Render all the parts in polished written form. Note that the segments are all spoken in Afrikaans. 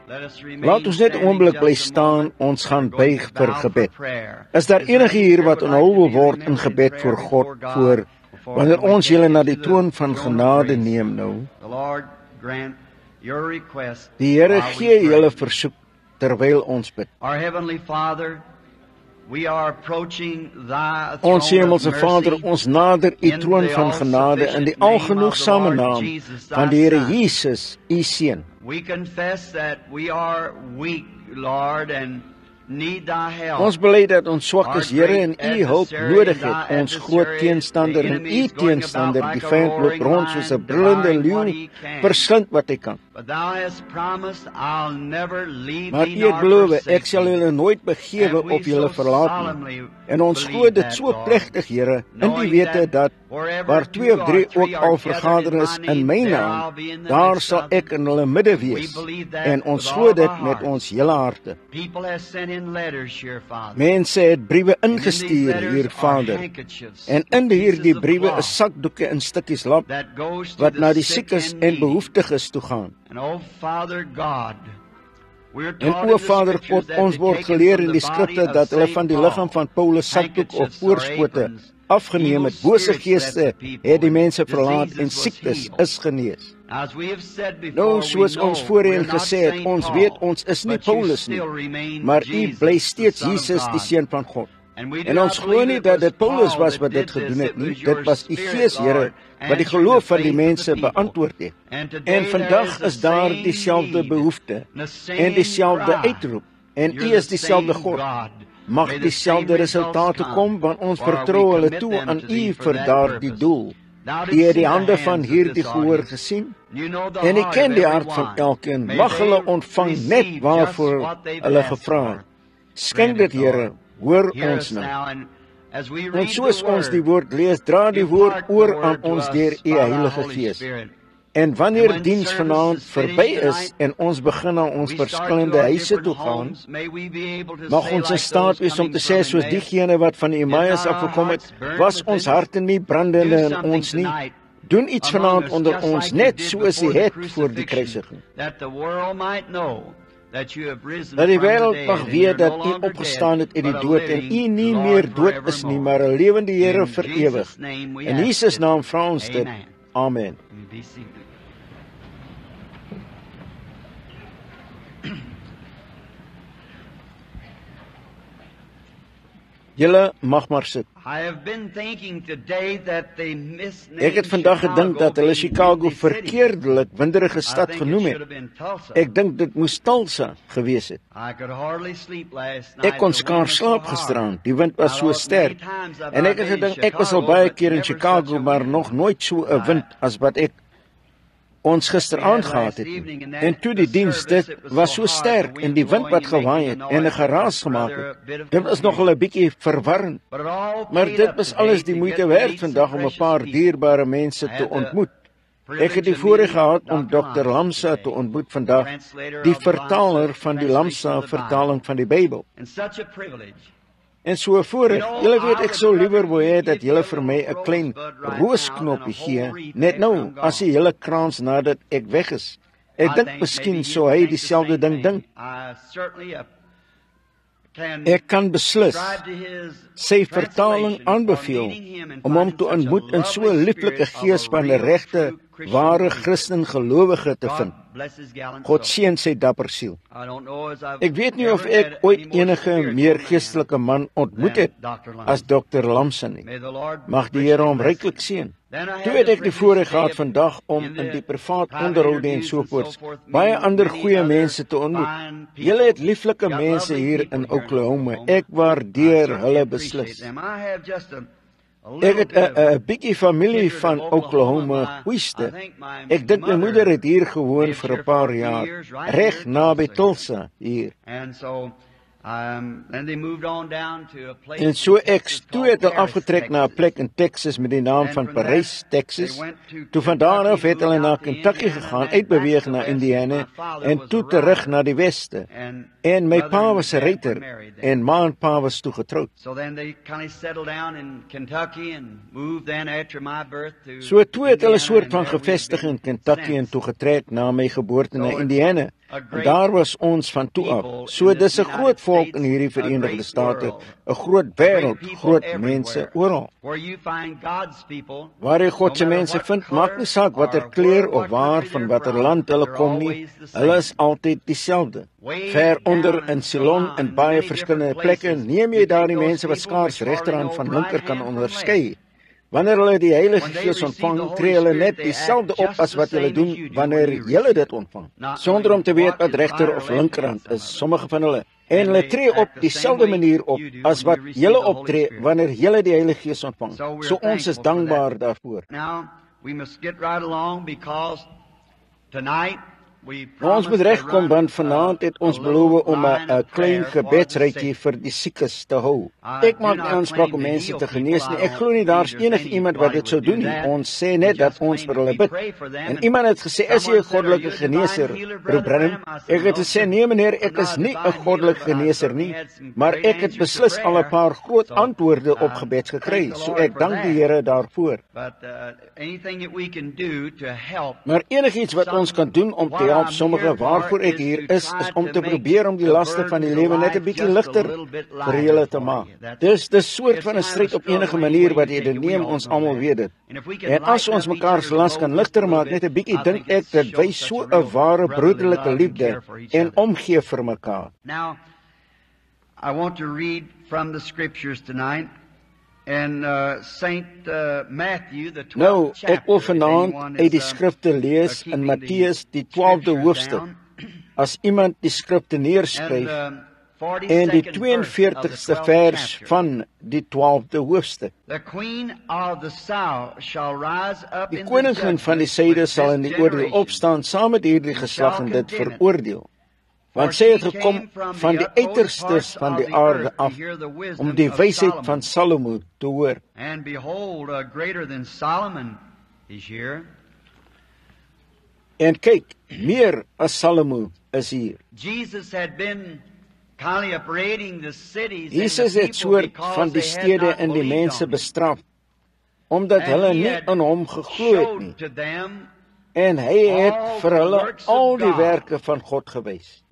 Laat ons net 'n oomblik bly staan, ons gaan buig vir gebed. Is daar enige hier wat onthul wil word in gebed voor God, voor wanneer ons julle na die troon van genade neem nou? Die Here gee julle versoek terwyl ons bid. Ons Hemelse Vader, ons nader U troon van genade in die algenoegsame naam van die Here Jesus, U Seun. Ons bely dat ons swak is, Here, en U hulp nodig het. Ons groot teenstander en U teenstander, die vyand loop rond soos 'n brullende leeu, verslind wat hy kan. Maar U het beloof, ek sal julle nooit begewe of julle verlaat nie. En ons glo dit so plegtig, Here, in die wete dat waar 2 of 3 ook al vergader is in my naam, daar sal ek in hulle midde wees. En ons glo dit met ons hele harte. Mense het briewe ingestuur hier, Vader. En in hierdie briewe is sakdoeke en stukkies lap wat na die siekes en behoeftiges toe gaan. En o Vader God, ons word geleer in die skrifte dat hulle van die liggaam van Paulus sakdoek of voorskote afgeneem het. Bose geeste het die mense verlaat en siektes is genees. Nou, soos ons voorheen gesê het, ons weet ons is nie Paulus nie, maar U bly steeds Jesus, die Seun van God. En ons glo nie dat dit Paulus was wat dit gedoen het nie, dit was U Gees, Here, wat die geloof van die mense beantwoord het. En vandag is daar dieselfde behoefte en dieselfde uitroep, en U is dieselfde God. Mag dieselfde resultate kom, want ons vertrou hulle toe aan U vir daardie doel. U het die hande van hierdie gehoor gesien, en U ken die hart van elkeen. Mag hulle ontvang net waarvoor hulle gevra het. Skink dit, Here, hoor ons nou. En soos ons die woord lees, dra die woord oor aan ons deur U Heilige Gees. En wanneer diens vanaand verby is en ons begin na ons verskillende huise toe gaan, mag ons in staat wees om te sê soos diegene wat van Emmaus afgekom het, was ons harte nie brandende in ons nie. Doen iets vanaand onder ons, net soos U het voor die kruisiging. Dat die wêreld mag weet dat U opgestaan het uit die dood en U nie meer dood is nie, maar 'n lewende Here vir ewig. In Jesus naam vra ons dit. Amen. Julle mag maar sit. Ek het vandag gedink dat hulle Chicago verkeerdelik winderige stad genoem het. Ek dink dit moes Tulsa gewees het. Ek kon skaars slaap gisteraand, die wind was so sterk. En ek het gedink, ek was al baie keer in Chicago, maar nog nooit so 'n wind as wat ek ons gisteraand gehad het. En toe die diens, dit was so sterk en die wind wat gewaai het en 'n geraas gemaak het. Dit was nogal 'n bietjie verwarrend. Maar dit was alles die moeite werd vandag om 'n paar dierbare mense te ontmoet. Ek het die voorreg gehad om Dr. Lamsa te ontmoet vandag, die vertaler van die Lamsa vertaling van die Bybel. En so voorreg, julle weet ek sou liewer wou hê dat julle vir my 'n klein roosknoppie gee, net nou, as die hele krans nadat ek weg is. Ek dink miskien sou hy dieselfde ding dink. Ek kan beslis sy vertaling aanbeveel om hom te ontmoet in so 'n lieflike gees van 'n regte, ware Christen gelowige te vind. God seën sy dapper siel. Ek weet nie of ek ooit enige meer geestelike man ontmoet het as Dr. Lamsa nie. Mag die Here hom ryklik seën. Toe het ek die voorreg gehad vandag om in die privaat onderhoude en sovoorts baie ander goeie mense te ontmoet. Julle het lieflike mense hier in Oklahoma. Ek waardeer hulle beslis. Ek het 'n bietjie familie van Oklahoma Oeste. Ek dink my moeder het hier gewoon vir 'n paar jaar, reg naby Tulsa hier. En so ek toe het hulle afgetrek na 'n plek in Texas met die naam van Parys, Texas. Toe van daar af het hulle na Kentucky gegaan, uitbeweeg na Indiana en toe terug na die weste. En my pa was 'n ruiter en ma en pa was toe getroud. So toe het hulle soort van gevestig in Kentucky en toe getrek na my geboorte na Indiana. En daar was ons van toe af. So dis 'n groot volk in hierdie Verenigde State, 'n groot wêreld, groot mense oral. Waar jy God se mense vind, maak nie saak watter kleur of waar van watter land hulle kom nie, hulle is altyd dieselfde. Ver onder in Ceylon en baie verskillende plekke neem jy daar die mense wat skaars regterhand van linker kan onderskei. Wanneer hulle die Heilige Gees ontvang, tree hulle net dieselfde op as wat hulle doen wanneer julle dit ontvang, sonder om te weet wat regter of linkerhand is, sommige van hulle. En hulle tree op dieselfde manier op as wat julle optree wanneer julle die Heilige Gees ontvang. So ons is dankbaar daarvoor. Ons moet regkom, want vanaand het ons beloof om 'n klein gebedsrytjie vir die siekes te hou. Ek maak nie aanspraak om mense te genees nie. Ek glo nie daar's enige iemand wat dit sou doen nie. Ons sê net dat ons vir hulle bid. En iemand het gesê, "Is jy 'n goddelike geneeser, Broer Branham?" Ek het gesê, "Nee meneer, ek is nie 'n goddelike geneeser nie, maar ek het beslis al 'n paar groot antwoorde op gebed gekry, so ek dank die Here daarvoor." Maar enigiets wat ons kan doen om te help sommige waarvoor ek hier is om te probeer om die laste van die lewe net 'n bietjie ligter vir julle te maak. Dis 'n soort van 'n stryd op enige manier wat jy dit neem, ons almal weet dit. En as ons mekaar se las kan ligter maak net 'n bietjie, dink ek dit wys so 'n ware broederlike liefde en omgee vir mekaar. Now, I want to read from the scriptures tonight. And Saint Matthew, the 12th Nou, ek chapter, wil if vanaand anyone uit die is, skrifte lees in Matteus die 12de hoofstuk. As iemand die skrifte neerskryf, en die 42ste vers van die 12de hoofstuk. Die koningin van die suide sal in die oordeel opstaan saam met hierdie geslag en dit veroordeel. Want sy het gekom van die uiterstes van die aarde af om die wysheid van Salomo te hoor. And behold, greater than Solomon is here. En kyk, meer as Salomo is hier. Jesus had been kindly upbraiding the cities Jesus het soort van die stede en die mense bestraf, omdat hulle nie in hom geglo het nie. En hy het vir hulle al die werke van God gewys.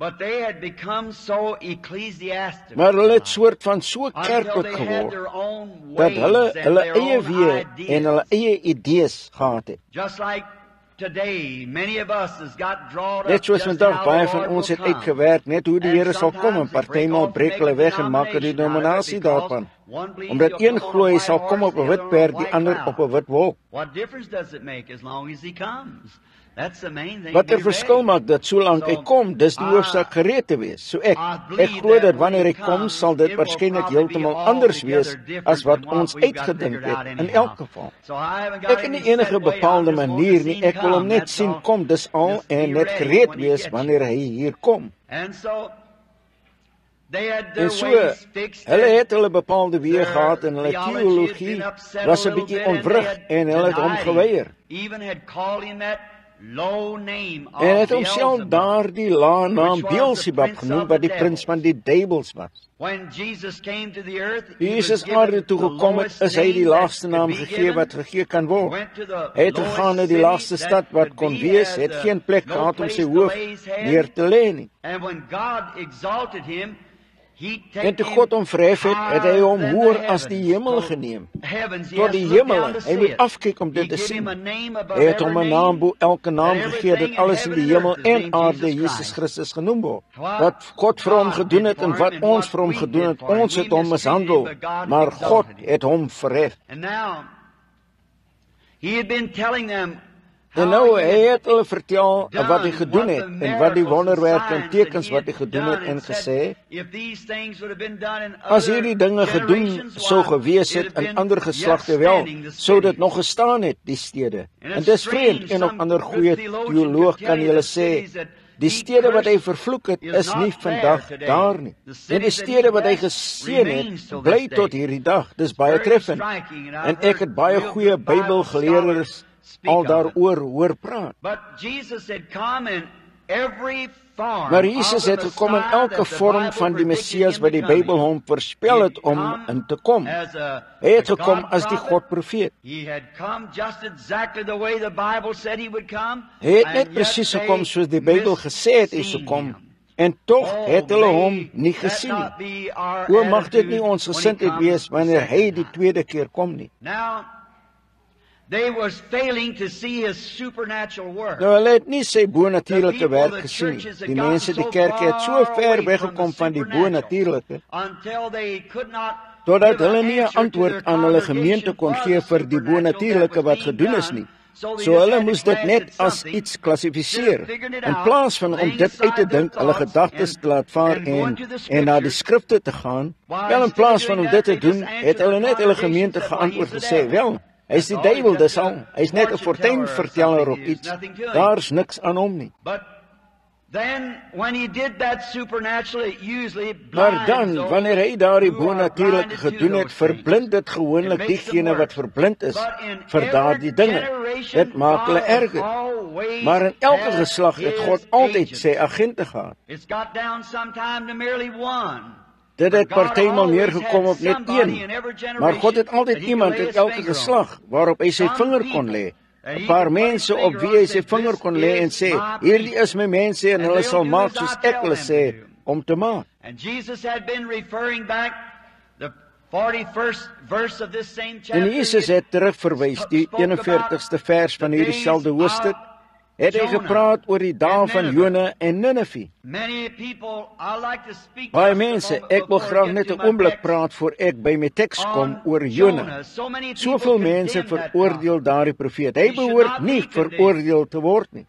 Maar hulle het soort van so kerklik geword, dat hulle eie weë en hulle eie idees gehad het. Net soos vandag, baie van ons het uitgewerk net hoe die Here sal kom, en partymal breek hulle weg en maak 'n denominasie daarvan. Omdat een glo hy sal kom op 'n wit perd, die ander op 'n wit wolk. Wat 'n verskil maak dit solank hy kom, dis die hoofsaak gereed te wees. So ek glo dat wanneer hy kom, sal dit waarskynlik heeltemal anders wees as wat ons uitgedink het, in elk geval. Ek het nie enige bepaalde manier nie, ek wil hom net sien kom, dis al, en net gereed wees wanneer hy hier kom. En so, hulle het hulle bepaalde weë gehad en hulle teologie was 'n bietjie ontwrig en hulle het hom geweier. En het homself daardie lae naam Beelzebub genoem, wat die prins van die duiwels was. Jesus aarde toe gekom het, is hy die laagste naam gegee wat gegee kan word. Hy het gegaan na die laagste stad wat kon wees, het geen plek gehad om sy hoof neer te lê nie. En toe God hom verhef het, het hy hom hoër as die hemel geneem. Tot die hemel, hy moet afkyk om dit te sien. Hy het hom 'n naam bo elke naam gegee, dat alles in die hemel en aarde Jesus Christus genoem word. Wat God vir hom gedoen het en wat ons vir hom gedoen het, ons het hom mishandel, maar God het hom verhef. En nou, hy het hulle vertel wat hy gedoen het, en wat die wonderwerke en tekens wat hy gedoen het, en gesê, as hierdie dinge gedoen sou gewees het in ander geslagte wel, sou dit nog gestaan het, die stede. En dis vreemd, en op ander goeie teoloog kan julle sê, die stede wat hy vervloek het, is nie vandag daar nie. En die stede wat hy geseën het, bly tot hierdie dag. Dis baie treffend. En ek het baie goeie Bybelgeleerders al daaroor hoor praat. Maar Jesus het gekom in elke vorm van die Messias wat die Bybel hom voorspel het om in te kom. Hy het gekom as die God-profeet. Hy het net presies gekom soos die Bybel gesê het hy sou kom. En tog het hulle hom nie gesien nie. O, mag dit nie ons gesindheid wees wanneer hy die tweede keer kom nie. Nou, hulle het nie sy bonatuurlike werk gesien nie. Die mense, die kerk het so ver weggekom van die bonatuurlike, totdat hulle nie 'n antwoord aan hulle gemeente kon gee vir die bonatuurlike wat gedoen is nie. So hulle moes dit net as iets klassifiseer, in plaas van om dit uit te dink, hulle gedagtes te laat vaar en na die skrifte te gaan. Wel, in plaas van om dit te doen, het hulle net hulle gemeente geantwoord gesê, wel, hy is die duiwel, dis al. Hy is net 'n fortuinverteller of iets. Daar's niks aan hom nie. Maar dan, wanneer hy daardie bonatuurlike gedoen het, verblind dit gewoonlik diegene wat verblind is vir daardie dinge. Dit maak hulle erger. Maar in elke geslag het God altyd sy agente gehad. Dit het partymal neergekom op net een, maar God het altyd iemand in elke geslag waarop hy sy vinger kon lê. 'n Paar mense op wie hy sy vinger kon lê en sê, hierdie is my mense en hulle sal maak soos ek hulle sê om te maak. En Jesus het terugverwys, die 41ste vers van hierdie selfde hoofstuk, het hy gepraat oor die dae van Jona en Ninive. Baie mense, ek wil graag net 'n oomblik praat voor ek by my teks kom oor Jona. Soveel mense veroordeel daardie profeet. Hy behoort nie veroordeel te word nie.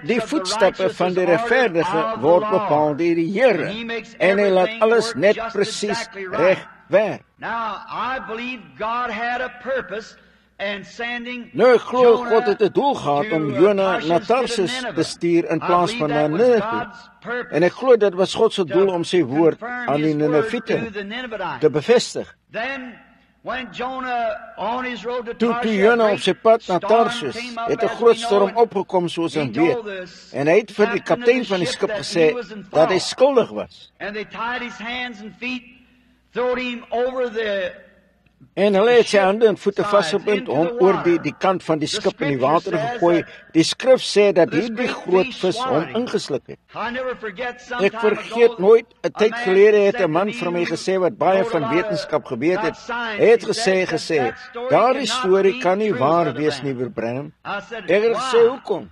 Die voetstappe van die regverdige word bepaal deur die Here en hy laat alles net presies reg werk. Nou, ek glo God het 'n doel gehad om Jona na Tarsus te stuur in plaas van na Ninive. En ek glo dit was God se doel om sy woord aan die Ninivite te bevestig. Toe Jona op sy pad na Tarsus, het 'n groot storm opgekom soos ons weet. En hy het vir die kaptein van die skip gesê dat hy skuldig was. En hulle het sy hande en voete vasgebind, hom oor die kant van die skip in die water gegooi. Die skrif sê dat hierdie groot vis hom ingesluk het. Ek vergeet nooit, 'n tyd gelede het 'n man vir my gesê wat baie van wetenskap geweet het. Hy het gesê, daardie storie kan nie waar wees nie, Branham. Ek het gesê, hoekom?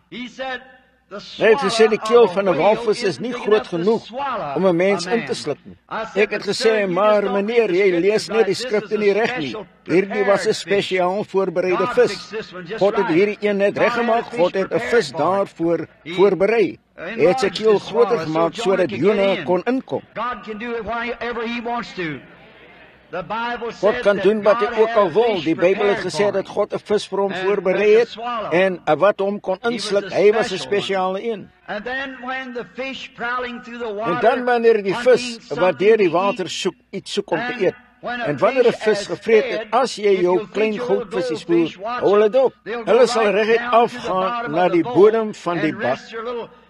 Hy het gesê die keel van 'n walvis is nie groot genoeg om 'n mens in te sluk nie. Ek het gesê, maar meneer, jy lees net die skrifte nie reg nie. Hierdie was 'n spesiaal voorbereide vis. God het hierdie een net reggemaak. God het 'n vis daarvoor voorberei. Hy het sy keel groter gemaak sodat Jona kon inkom. God kan doen wat hy ook al wil. Die Bybel het gesê dat God 'n vis vir hom voorberei het en wat hom kon insluk, hy was 'n spesiale een. En dan wanneer die vis wat deur die water soek, iets soek om te eet. En wanneer 'n vis gevreet het, as jy jou klein goudvisies voer, hou hulle dop. Hulle sal reguit afgaan na die bodem van die bak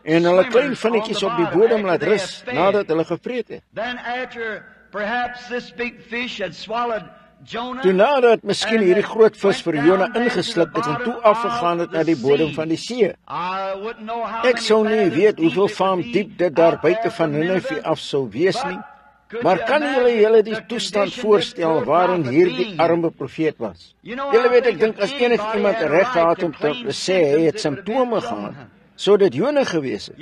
en hulle klein vinnetjies op die bodem laat rus nadat hulle gevreet het. Toe nadat miskien hierdie groot vis vir Jona ingesluk het en toe afgegaan het na die bodem van die see. Ek sou nie weet hoeveel faam diep dit daar buite van Ninive af sou wees nie. Maar kan julle die toestand voorstel waarin hierdie arme profeet was? Julle weet, ek dink as enige iemand reg gehad om te sê hy het simptome gehad, sou dit Jona gewees het.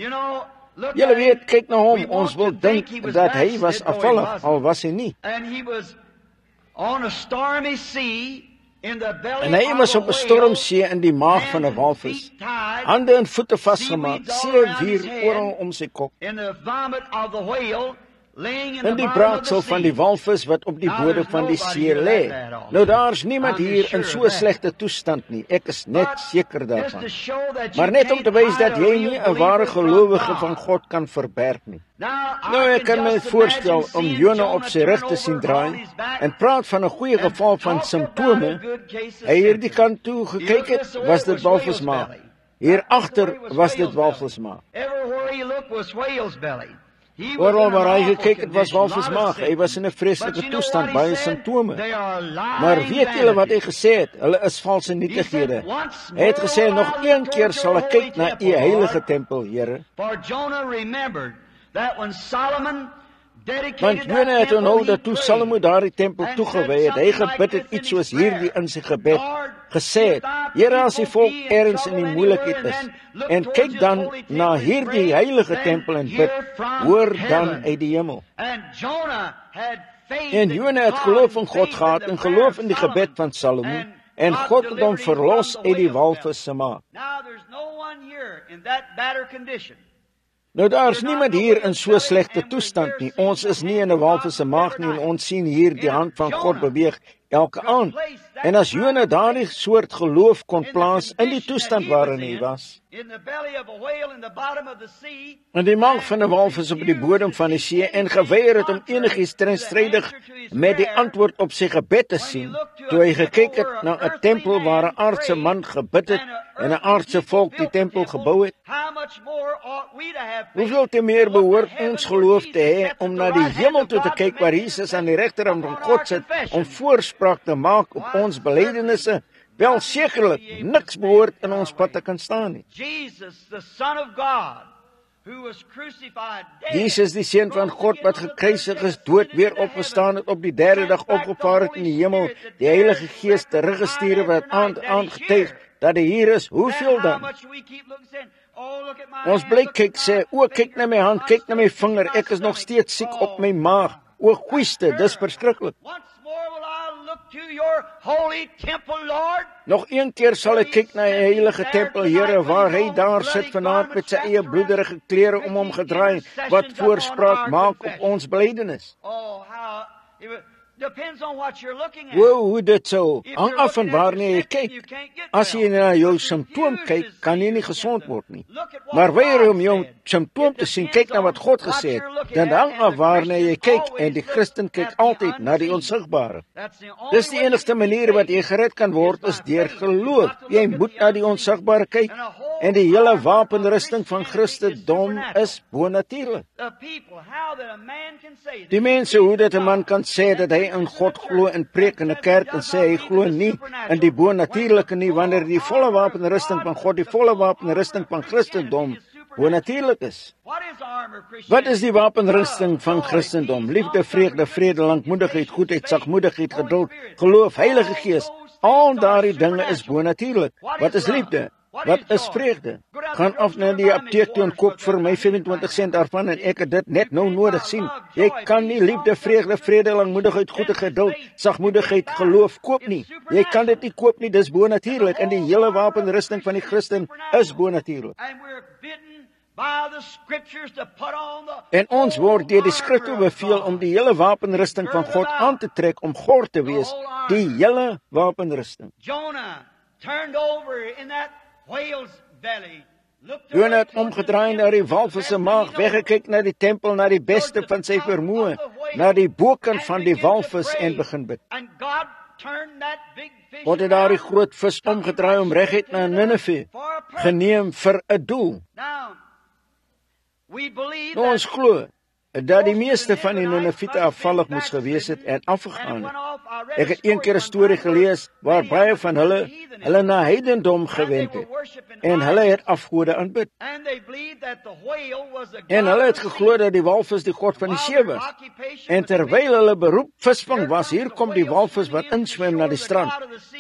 Julle weet, kyk na hom, ons wil dink dat hy was afvallig, al was hy nie. En hy was op 'n stormsee in die maag van 'n walvis, hande en voete vasgemaak, seewier oral om sy kop. In die braaksel van die walvis wat op die bodem van die see lê. Nou daar's niemand hier in so 'n slegte toestand nie. Ek is net seker daarvan. Maar net om te wys dat jy nie 'n ware gelowige van God kan verberg nie. Nou, ek kan my voorstel om Jona op sy rug te sien draai en praat van 'n goeie geval van simptome. Hy hierdie kant toe gekyk het, was dit walvismaag. Hier agter was dit walvismaag. Everywhere he looked was whale's belly. He was Oral in waar an hy awful gekyk het was condition, walvismaag. lot of Hy was in 'n sickness. vreeslike But you know toestand, what he baie said? simptome. They are lying Maar weet julle wat hy vanities. gesê het? Hulle is valse nietighede. Hy het gesê, nog een keer sal ek kyk na u heilige tempel, Here. For Jonah remembered that when Solomon dedicated Want that Jona het temple, onthou he dat toe prayed Salomo daardie tempel and toegewy said het, hy something gebid like het this iets in soos his hierdie prayer. in sy gebed, Lord, gesê het, if thy Here, as die people volk be in ergens in die trouble moeilikheid anywhere, is, and then look en towards kyk his dan holy temple na and hierdie pray, heilige then tempel en bid, hear from hoor dan heaven. uit die hemel. And Jonah had faith En in Jona het God geloof in and God faith gehad in en the geloof prayer in die of gebed Solomon. van Salomo, And en God God het hom delivered him verlos from the uit die whale's walvis se maag. Now there's no one here in that battered condition. Nou daar's niemand hier in so slegte toestand nie. Ons is nie in 'n walvis se maag nie en ons sien hier die hand van God beweeg elke aand. En as Jona daardie soort geloof kon plaas in die toestand waarin hy was, In the belly of a whale in the bottom of the sea, in die maag van 'n walvis op die bodem van die see, en geweier het om enigiets teenstrydig met die antwoord op sy gebed te sien, toe hy gekyk het na 'n tempel waar 'n aardse man gebid het en 'n aardse volk die tempel gebou het, how much more ought we to have faith? hoeveel te meer behoort ons geloof te hê om na die hemel toe te kyk waar Jesus aan die regterhand van God sit om voorspraak te maak op ons belydenisse. Wel sekerlik, niks behoort in ons pad te kan staan nie. Jesus, the Son of God, who was crucified, dead, Jesus, die seun van God wat gekruisig is, dood, weer opgestaan het, op die derde dag opgevaar het in die hemel, die Heilige Gees teruggestuur wat aangetuig dat hy hier is. Hoeveel dan? Ons bly kyk, sê, o, kyk na my hand, kyk na my vinger, ek is nog steeds siek op my maag. O, goeiste, dis verskriklik. Nog een keer sal ek kyk na die heilige tempel, Here, waar hy daar sit vanaand met sy eie bloederige klere om hom gedraai, wat voorspraak maak op ons belydenis. Hoe dit so, hang af van waarna jy kyk. As jy na jou simptoom kyk, kan jy nie gesond word nie. Maar weier jy om jou simptoom te sien, kyk na wat God gesê het, dan hang af waarna jy kyk, en die Christen kyk altyd na die onsigbare. Dis die enigste manier wat jy gered kan word, is deur geloof. Jy moet na die onsigbare kyk, en die hele wapenrusting van Christendom is bonatuurlik. Die mense, hoe dit 'n man kan sê dat hy in God glo en preek in 'n kerk en sê hy glo nie in die bonatuurlike nie, wanneer die volle wapenrusting van God, die volle wapenrusting van Christendom bonatuurlik is. Wat is die wapenrusting van Christendom? Liefde, vrede, lankmoedigheid, goedheid, sagmoedigheid, geduld, geloof, Heilige Gees. Al daardie dinge is bonatuurlik. Wat is liefde? Wat is vreugde? Gaan af na die apteek toe en koop vir my 25 sent daarvan en ek het dit net nou nodig sien. Jy kan nie liefde, vreugde, vrede, lankmoedigheid, goedheid, geduld, sagmoedigheid, geloof koop nie. Jy kan dit nie koop nie, dis bonatuurlik, en die hele wapenrusting van die Christen is bonatuurlik. En ons word deur die Skrifte beveel om die hele wapenrusting van God aan te trek, om gord te wees, die hele wapenrusting. Jona het omgedraai na die walvis se maag, weggekyk na die tempel, na die beste van sy vermoë, na die bokant van die walvis en begin bid. God het daardie groot vis omgedraai om reguit na Ninive geneem vir 'n doel. Nou, ons glo dat die meeste van die Ninivite afvallig moes gewees het en afgegaan het. Ek het een keer 'n storie gelees waar baie van hulle na heidendom gewend het en hulle het afgode aanbid. En hulle het geglo dat die walvis die god van die see was. En terwyl hulle beroep visvang was, hier kom die walvis wat inswem na die strand.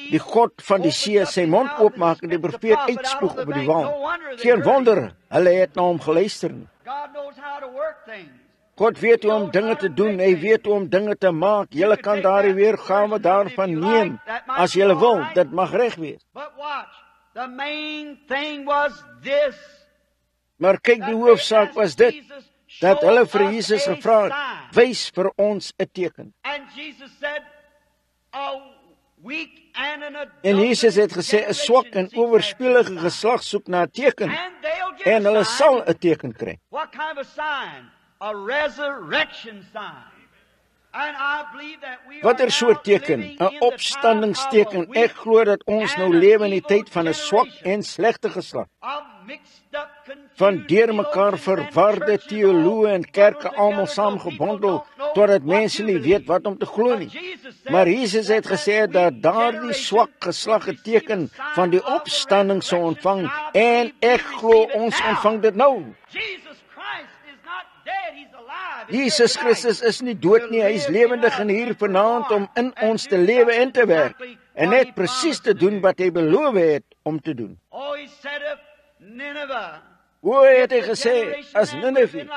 Die god van die see sy mond oopmaak en die profeet uitspoeg op die wal. Geen wonder, hulle het na hom geluister nie. God weet hoe om dinge te doen, hy weet hoe om dinge te maak. Julle kan daardie weergawe daarvan neem, as julle wil, dit mag reg wees. Maar kyk, die hoofsaak was dit, dat hulle vir Jesus gevra het, wys vir ons 'n teken. En Jesus het gesê, 'n swak en owerspelige geslag soek na 'n teken, en hulle sal 'n teken kry. A resurrection sign. Watter soort teken? 'n Opstandingsteken. Ek glo dat ons nou lewe in die tyd van 'n swak en slegte geslag. Van deurmekaar verwarde teoloë en kerke almal saamgebondel, totdat mense nie weet wat om te glo nie. Maar Jesus het gesê dat daardie swak geslag 'n teken van die opstanding sou ontvang, en ek glo ons ontvang dit nou. Jesus Christus is nie dood nie, hy is lewendig en hier vanaand om in ons te lewe en te werk, en net presies te doen wat hy beloof het om te doen. O, het hy gesê, as Nineve,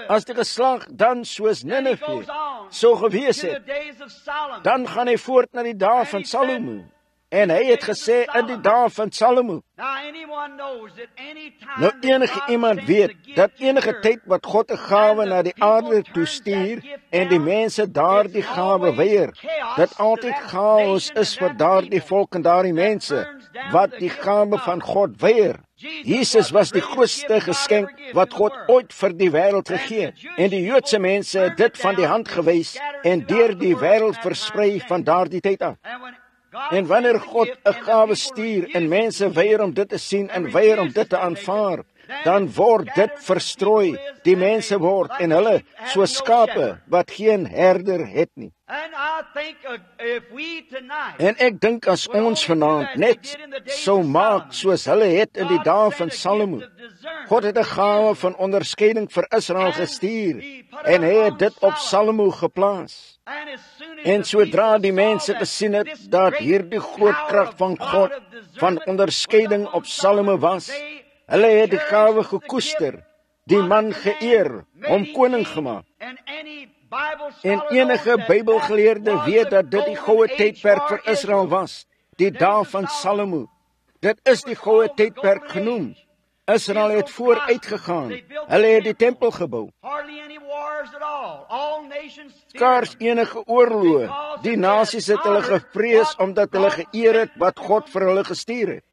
as die geslag dan soos Nineve sou gewees het, dan gaan hy voort na die dae van Salomo. En hy het gesê in die dae van Salomo. Nou enige iemand weet dat enige tyd wat God 'n gawe na die aarde toestuur en die mense daardie gawe weier, dat altyd chaos is vir daardie volk en daardie mense wat die gawe van God weier. Jesus was die grootste geskenk wat God ooit vir die wêreld gegee het, en die Joodse mense het dit van die hand gewys en deur die wêreld versprei van daardie tyd af. En wanneer God 'n gawe stuur en mense weier om dit te sien en weier om dit te aanvaar, dan word dit verstrooi. Die mense word en hulle soos skape wat geen herder het nie. En ek dink as ons vanaand net sou maak soos hulle het in die dae van Salomo. God het 'n gawe van onderskeiding vir Israel gestuur en hy het dit op Salomo geplaas. En sodra die mense gesien het dat hierdie groot krag van God van onderskeiding op Salomo was, hulle het die gawe gekoester, die man geëer, hom koning gemaak. En enige Bybelgeleerde weet dat dit die goue tydperk vir Israel was, die dae van Salomo. Dit is die goue tydperk genoem. Israel het vooruitgegaan. Hulle het die tempel gebou. Skaars enige oorloë. Die nasies het hulle gevrees omdat hulle geëer het wat God vir hulle gestuur het.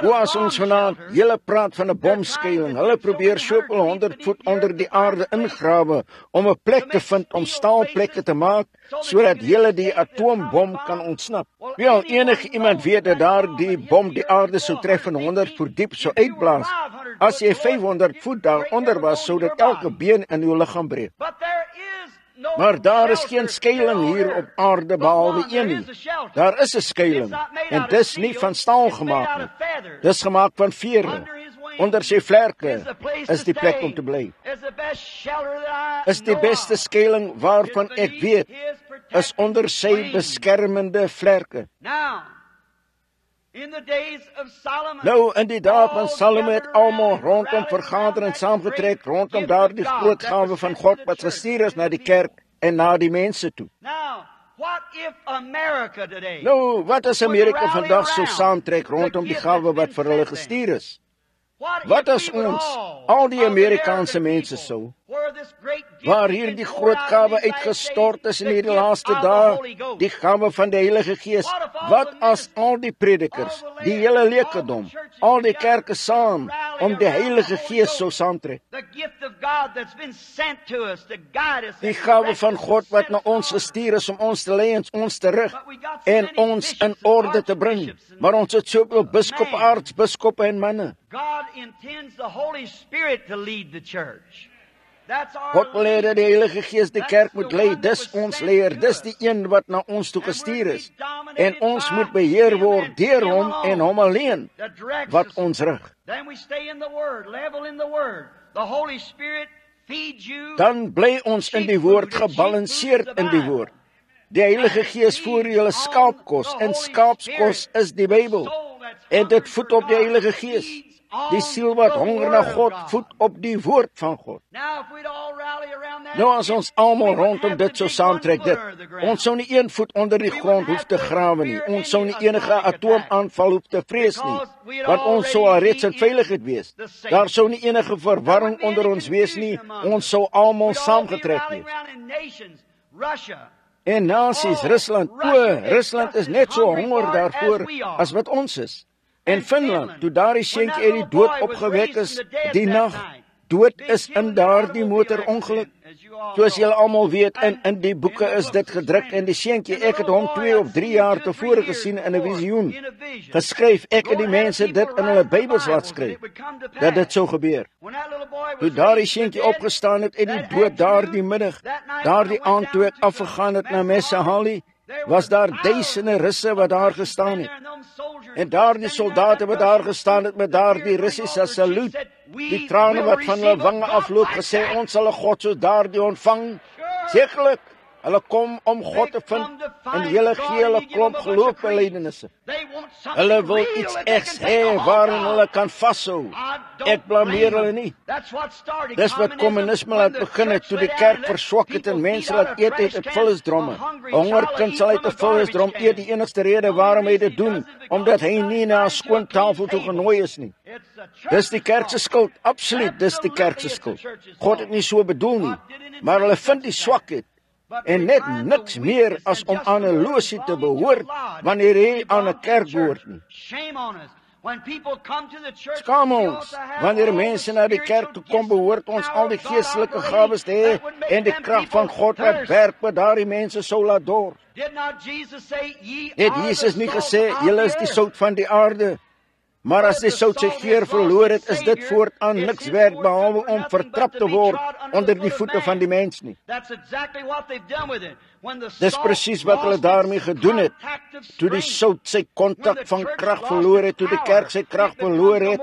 Hoe as ons vanaand, julle praat van 'n bomskuiling, hulle probeer soveel 100 voet onder die aarde ingrawe om 'n plek te vind om staalplekke te maak, sodat julle die atoombom kan ontsnap. Wel, enige iemand weet dat daar die bom die aarde sou tref en 100 voet diep sou uitblaas. As jy 500 voet daaronder was, sou dit elke been in jou liggaam breek. Maar daar is geen skuiling hier op aarde behalwe een nie. Daar is 'n skuiling, en dis nie van staal gemaak nie. Dis gemaak van vere. Onder sy vlerke is die plek om te bly. Is die beste skuiling waarvan ek weet, is onder sy beskermende vlerke. Nou, in die dae van Salomo het almal rondom vergader en saamgetrek rondom daardie groot gawe van God wat gestuur is na die kerk en na die mense toe. Nou, wat as Amerika vandag sou saamtrek rondom die gawe wat vir hulle gestuur is? Wat as ons, al die Amerikaanse mense sou, waar hier die groot gawe uitgestort is in hierdie laaste dae, die gawe van die Heilige Gees, wat as al die predikers, die hele leekdom, al die kerke saam, om die Heilige Gees sou saamtrek? Die gawe van God wat na ons gestuur is om ons te lei en ons te rig, en ons in orde te bring, maar ons het soveel biskoppe, aartsbiskoppe en manne. God wil hê dat die Heilige Gees die kerk moet lei, dis ons leier, dis die een wat na ons toe gestuur is, en ons moet beheer word deur hom en hom alleen, wat ons rig. Dan bly ons in die woord, gebalanseerd in die woord. Die Heilige Gees voer julle skaapkos, en skaapskos is die Bybel, en dit voed op die Heilige Gees. Die siel wat honger na God, voed op die woord van God. Nou as ons almal rondom dit sou saamtrek, ons sou nie een voet onder die grond hoef te grawe nie, ons sou nie enige atoomaanval hoef te vrees nie, want ons sou al reeds in veiligheid wees. Daar sou nie enige verwarring onder ons wees nie, ons sou almal saamgetrek wees. En nasies, Rusland, Rusland is net so honger daarvoor as wat ons is. En Finland, toe daar die seentjie uit die dood opgewek is, die nag, dood is in daardie motorongeluk. Soos julle almal weet, in die boeke is dit gedruk en die seentjie, ek het hom 2 of 3 jaar tevore gesien in 'n visioen. Geskryf, ek het die mense dit in hulle Bybels laat skryf, dat dit sou gebeur. Toe daardie seentjie opgestaan het en die dood daardie middag, daardie aand toe ek afgegaan het na Messahali, was daar duisende Russe wat daar gestaan het. En daardie soldate wat daar gestaan het met daardie Russiese saluut, die trane wat van hulle wange afloop, gesê, ons sal 'n God so daardie ontvang. Sekerlik, hulle kom om God te vind en hulle gee hulle klomp geloofbelydenisse. Hulle wil iets egs hê waarin hulle kan vashou. Ek blameer hulle nie. Dis wat kommunisme laat begin het, toe die kerk verswak het en mense laat eet uit vullisdromme. 'n Hongerkind sal uit 'n vullisdrom eet, die enigste rede waarom hy dit doen, omdat hy nie na 'n skoon tafel toe genooi is nie. Dis die kerk se skuld, absoluut, dis die kerk se skuld. God het nie so bedoel nie, maar hulle vind die swakheid en net niks meer as om aan 'n losie te behoort wanneer hy aan 'n kerk behoort nie. Skaam ons, wanneer mense na die kerk toe kom, behoort ons al die geestelike gawes te hê en die krag van God wat werk wat daardie mense sou laat dors. Het Jesus nie gesê, julle is die sout van die aarde? Maar as die sout sy geur verloor het, is dit voortaan niks werd behalwe om vertrap te word onder die voete van die mens nie. Dis presies wat hulle daarmee gedoen het. Toe die sout sy kontak van krag verloor het, toe die kerk sy krag verloor het,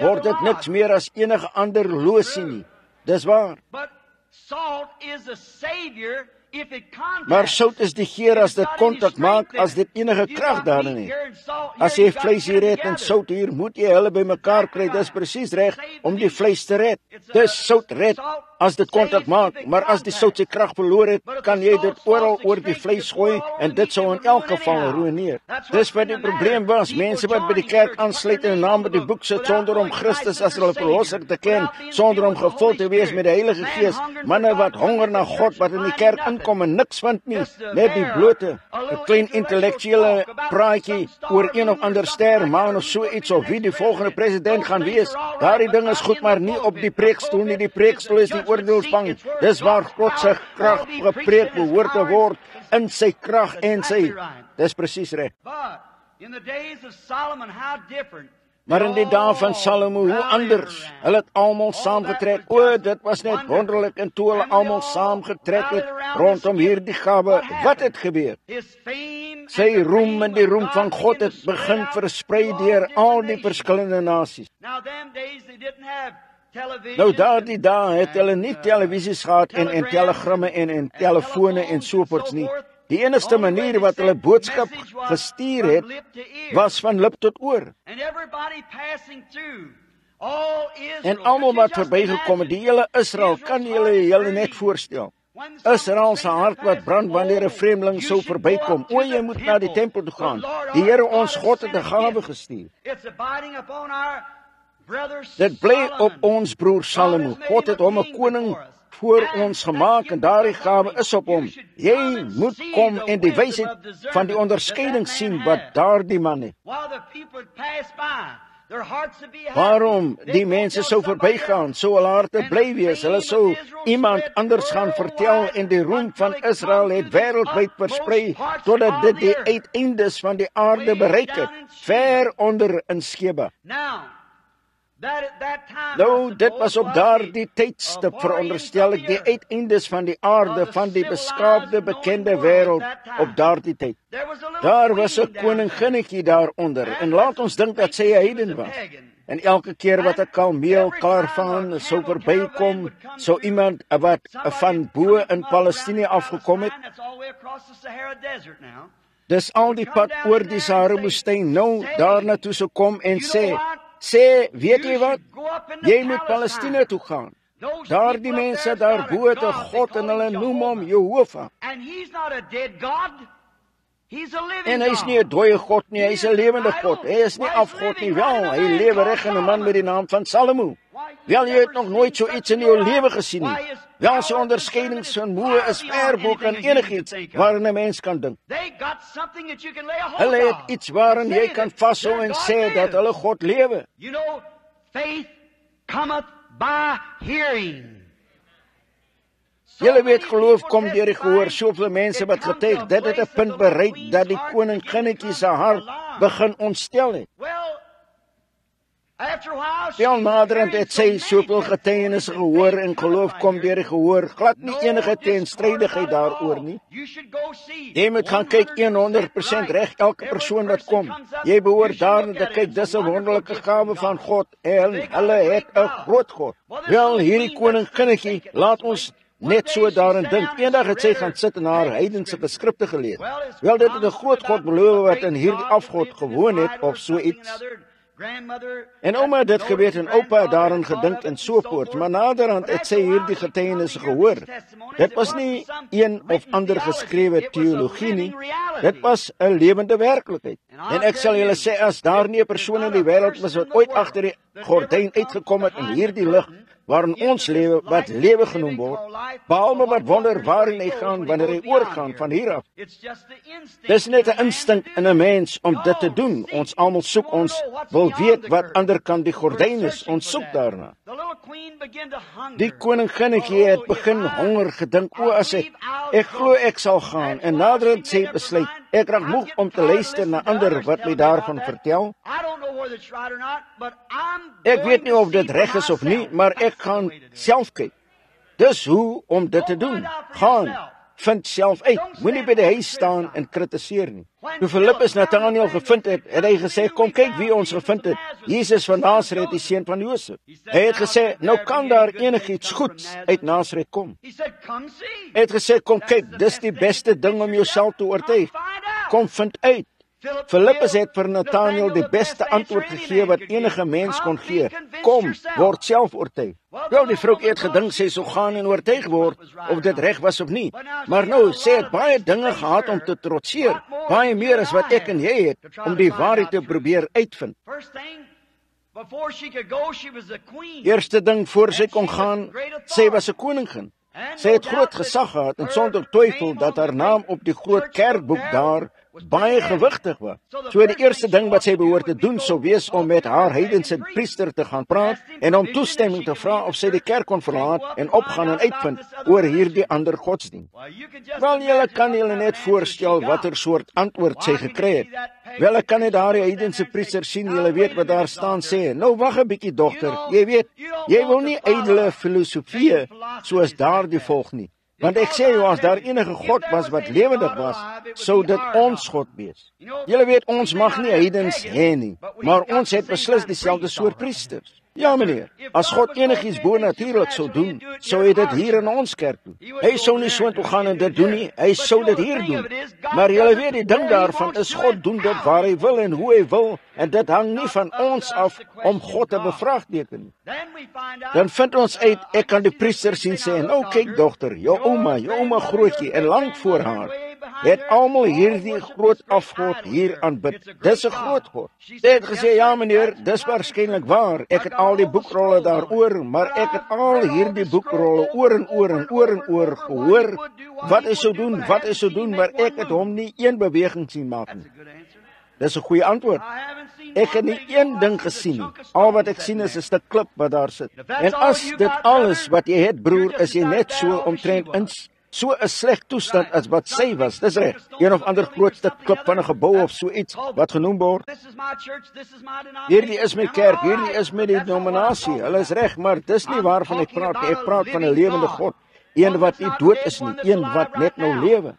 word dit niks meer as enige ander losie nie. Dis waar. Maar sout is die geur as dit kontak maak, as dit enige krag daarin het. As jy vleis hier het en sout hier, moet jy hulle bymekaar kry. Dis presies reg om die vleis te red. Dis sout red as dit kontak maak, maar as die sout sy krag verloor het, kan jy dit oral oor die vleis gooi en dit sou in elk geval ruïneer. Dis wat die probleem was. Mense wat by die kerk aansluit en 'n naam by die boek sit sonder om Christus as hulle verlosser te ken, sonder om gevul te wees met die Heilige Gees, manne wat honger na God, wat in die kerk kom en niks vind nie, net die blote, 'n klein intellektuele praatjie oor een of ander ster, maan of so iets, of wie die volgende president gaan wees. Daardie ding is goed, maar nie op die preekstoel nie. Die preekstoel is die oordeelsbank. Dis waar God se krag gepreek behoort te word, in sy krag en sy. Dis presies reg. Maar in die dae van Salomo, hoe anders? Hulle het almal saamgetrek. O, dit was net wonderlik, en toe hulle almal saamgetrek het rondom hierdie gawe, wat het gebeur? Sy roem en die roem van God het begin versprei deur al die verskillende nasies. Nou daardie dae het hulle nie televisies gehad en telegramme en telefone en soorts nie. Die enigste manier wat hulle boodskap gestuur het, was van lip tot oor. En almal wat verbygekom het, die hele Israel, kan julle net voorstel. Israel se hart wat brand wanneer 'n vreemdeling sou verbykom. O, jy moet na die tempel toe gaan. Die Here ons God het 'n gawe gestuur. Dit bly op ons broer Salomo. God het hom 'n koning voor ons gemaak en daardie gawe is op hom. Jy moet kom en die wysheid van die onderskeiding sien wat daardie man het. Waarom die mense sou verbygaan, sou hulle harte bly wees. Hulle sou iemand anders gaan vertel en die roem van Israel het wêreldwyd versprei totdat dit die uiteindes van die aarde bereik het, ver onder in Sheba. Nou, dit was op daardie tydstip, veronderstel ek, die uiteindes van die aarde, van die beskaafde, bekende wêreld op daardie tyd. Daar was 'n koninginnetjie daaronder, en laat ons dink dat sy 'n heiden was. En elke keer wat 'n kameel karavaan sou verbykom, sou iemand wat van bo in Palestina afgekom het, dis al die pad oor die Sahara-woestyn, nou daarna toe sou kom en sê, weet jy wat? Jy moet Palestina toe gaan. Daardie mense daar bo het 'n God en hulle noem hom Jehovah. En hy is nie 'n dooie God nie, hy is 'n lewende God. Hy is nie afgod nie, wel, hy lewe reg in 'n man met die naam van Salomo. Wel, jy het nog nooit so iets in jou lewe gesien nie. Wel, sy onderskeidingsvermoë is ver bo kan enigiets waarin 'n mens kan dink. Hulle het iets waarin jy kan vashou en sê dat hulle God lewe. by hearing. Julle weet geloof kom deur die gehoor. Soveel mense wat getuig, dit het 'n punt bereik dat die koninginnetjie se hart begin ontstel het. Veel naderhand het sy soveel getuienisse gehoor en geloof kom deur die gehoor. Glad nie enige teenstrydigheid daaroor nie. Jy moet gaan kyk 100% reg elke persoon wat kom. Jy behoort daarna te kyk, dis 'n wonderlike gawe van God en hulle het 'n groot God. Wel, hierdie koninginnetjie, laat ons net so daarin dink. Eendag het sy gaan sit en haar heidense geskrifte gelees. Wel, dit het 'n groot God beloof wat in hierdie afgod gewoon het of so iets. En ouma het dit geweet en oupa het daarin gedink en so voort, maar naderhand het sy hierdie getuienisse gehoor. Dit was nie een of ander geskrewe teologie nie, dit was 'n lewende werklikheid. En ek sal julle sê, as daar nie 'n persoon in die wêreld was wat ooit agter die gordyn uitgekom het in hierdie lig, waarin ons lewe, wat lewe genoem word, behalwe wat wonder waarin hy gaan wanneer hy oorgaan van hier af. Dis net 'n instink in 'n mens om dit te doen. Ons almal soek, ons wil weet wat ander kant die gordyn is. Ons soek daarna. Die koninginnetjie het begin honger, gedink, o, as ek glo ek sal gaan, en naderhand sê besluit, ek raak moeg om te luister na ander wat my daarvan vertel. Ek weet nie of dit reg is of nie, maar ek gaan self kyk. Dis hoe om dit te doen. Gaan, vind self uit. Moenie by die huis staan en kritiseer nie. Toe Filippus Nathanael gevind het, het hy gesê, kom kyk wie ons gevind het. Jesus van Nasaret, die seun van Josef. Hy het gesê, nou kan daar enigiets goeds uit Nasaret kom. Hy het gesê, kom kyk, dis die beste ding om jouself te oortuig. Kom vind uit. Filippus het vir Nathanael die beste antwoord gegee wat enige mens kon gee. Kom, word self oortuig. Wel, die vrou het gedink sy sou gaan en oortuig word, of dit reg was of nie. Maar nou, sy het baie dinge gehad om te trotseer, baie meer as wat ek en jy het, om die waarheid te probeer uitvind. Eerste ding, voor sy kon gaan, sy was 'n koningin. Sy het groot gesag gehad en sonder twyfel dat haar naam op die groot kerkboek daar baie gewigtig was. So die eerste ding wat sy behoort te doen sou wees om met haar heidense priester te gaan praat en om toestemming te vra of sy die kerk kon verlaat en opgaan en uitvind oor hierdie ander godsdienst. Wel, julle kan julle net voorstel watter soort antwoord sy gekry het. Wel, ek kan net daar die heidense priester sien, julle weet wat daar staan sê. Nou, wag 'n bietjie, dogter, jy weet, jy wil nie ydelle filosofie soos daardie volg nie. Want ek sê jou, as daar enige God was wat lewendig was, sou dit ons God wees. Julle weet, ons mag nie heidens hê nie, maar ons het beslis dieselfde soort priesters. Ja, meneer, as God enigiets bonatuurlik sou doen, sou hy dit hier in ons kerk doen. Hy sou nie so toe gaan en dit doen nie, hy sou dit hier doen. Maar julle weet, die ding daarvan is, God doen dit waar hy wil en hoe hy wil, en dit hang nie van ons af om God te bevraagteken nie. Dan vind ons uit, ek kan die priester sien sê, nou kyk dogter, jou ouma grootjie, en lang voor haar, het almal hierdie groot afgod hier aanbid. Dis 'n groot God. Sy het gesê, ja meneer, dis waarskynlik waar, ek het al die boekrolle daaroor, maar ek het al hierdie boekrolle oor en oor gehoor, wat hy sou doen, maar ek het hom nie een beweging sien maak nie. Dis 'n goeie antwoord. Ek het nie een ding gesien nie. Al wat ek sien is 'n stuk klip wat daar sit. En as dit alles wat jy het, broer, is jy net so omtrent in so 'n sleg toestand as wat sy was. Dis reg. Een of ander groot stuk klip van 'n gebou of so iets wat genoem word. Hierdie is my kerk, hierdie is my denominasie. Hulle is reg, maar dis nie waarvan ek praat. Ek praat van 'n lewende God. Een wat nie dood is nie, een wat net nou lewe.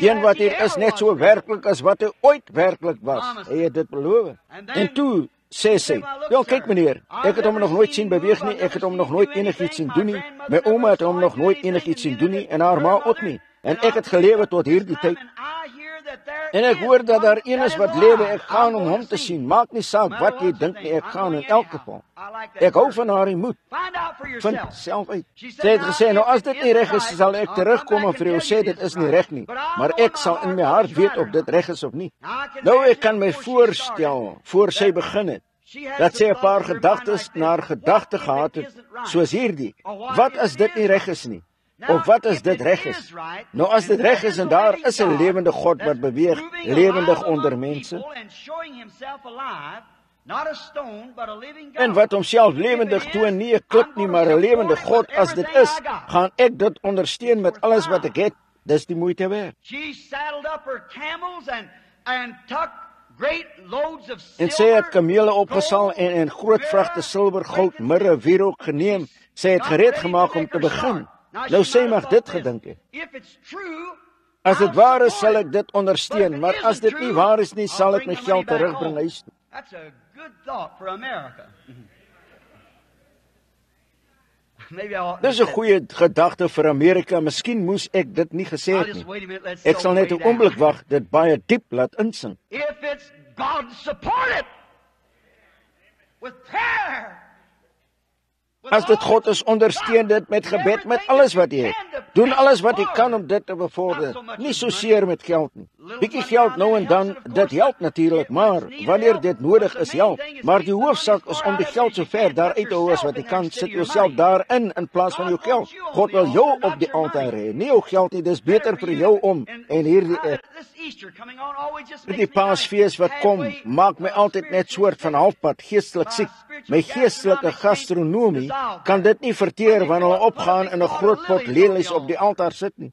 Een wat hier is net so werklik as wat hy ooit werklik was. Hy het dit beloof. En toe sê sy, wel kyk meneer, ek het hom nog nooit sien beweeg nie, ek het hom nog nooit enigiets sien doen nie, my ouma het hom nog nooit enigiets sien doen nie, en haar ma ook nie, en ek het gelewe tot hierdie tyd. En ek hoor dat daar een is wat lewe, ek gaan om hom te sien, maak nie saak wat jy dink nie, ek gaan in elk geval. Ek hou van haar moed, vind self uit. Sy het gesê, nou as dit nie reg is, sal ek terugkom en vir jou sê, dit is nie reg nie, maar ek sal in my hart weet of dit reg is of nie. Nou, ek kan my voorstel, voor sy begin het, dat sy 'n paar gedagtes naar gedagte gehad het, soos hierdie, wat as dit nie reg is nie? Of wat as dit reg is? Nou as dit reg is en daar is 'n lewende God wat beweeg, lewendig onder mense, En wat homself lewendig toon, nie 'n klip nie, maar 'n lewende God as dit is, gaan ek dit ondersteun met alles wat ek het. Dis die moeite werd. En sy het kamele opgesal en groot vragte silwer, goud, mirre, wierook geneem. Sy het gereed gemaak om te begin. Nou sy mag dit gedink het. As dit waar is, sal ek dit ondersteun, maar as dit nie waar is nie, sal ek my geld terugbring huis toe. Dis 'n goeie gedagte vir Amerika. Miskien moes ek dit nie gesê het nie. Ek sal net 'n oomblik wag, dit baie diep laat insink. As dit God is, ondersteun dit met gebed, met alles wat jy het. Doen alles wat jy kan om dit te bevorder. Nie so seer met geld nie. Bietjie geld nou en dan, dit help natuurlik, maar wanneer dit nodig is, help. Maar die hoofsaak is om die geld so ver daaruit te hou as wat jy kan. Sit jouself daarin in plaas van jou geld. God wil jou op die altaar hê, nie jou geld nie. Dis beter vir jou om. En die Paasfees wat kom, maak my altyd net soort van halfpad geestelik siek. My geestelike gastronomie kan dit nie verteer wanneer hulle opgaan in 'n groot pot lelies op die altaar sit nie.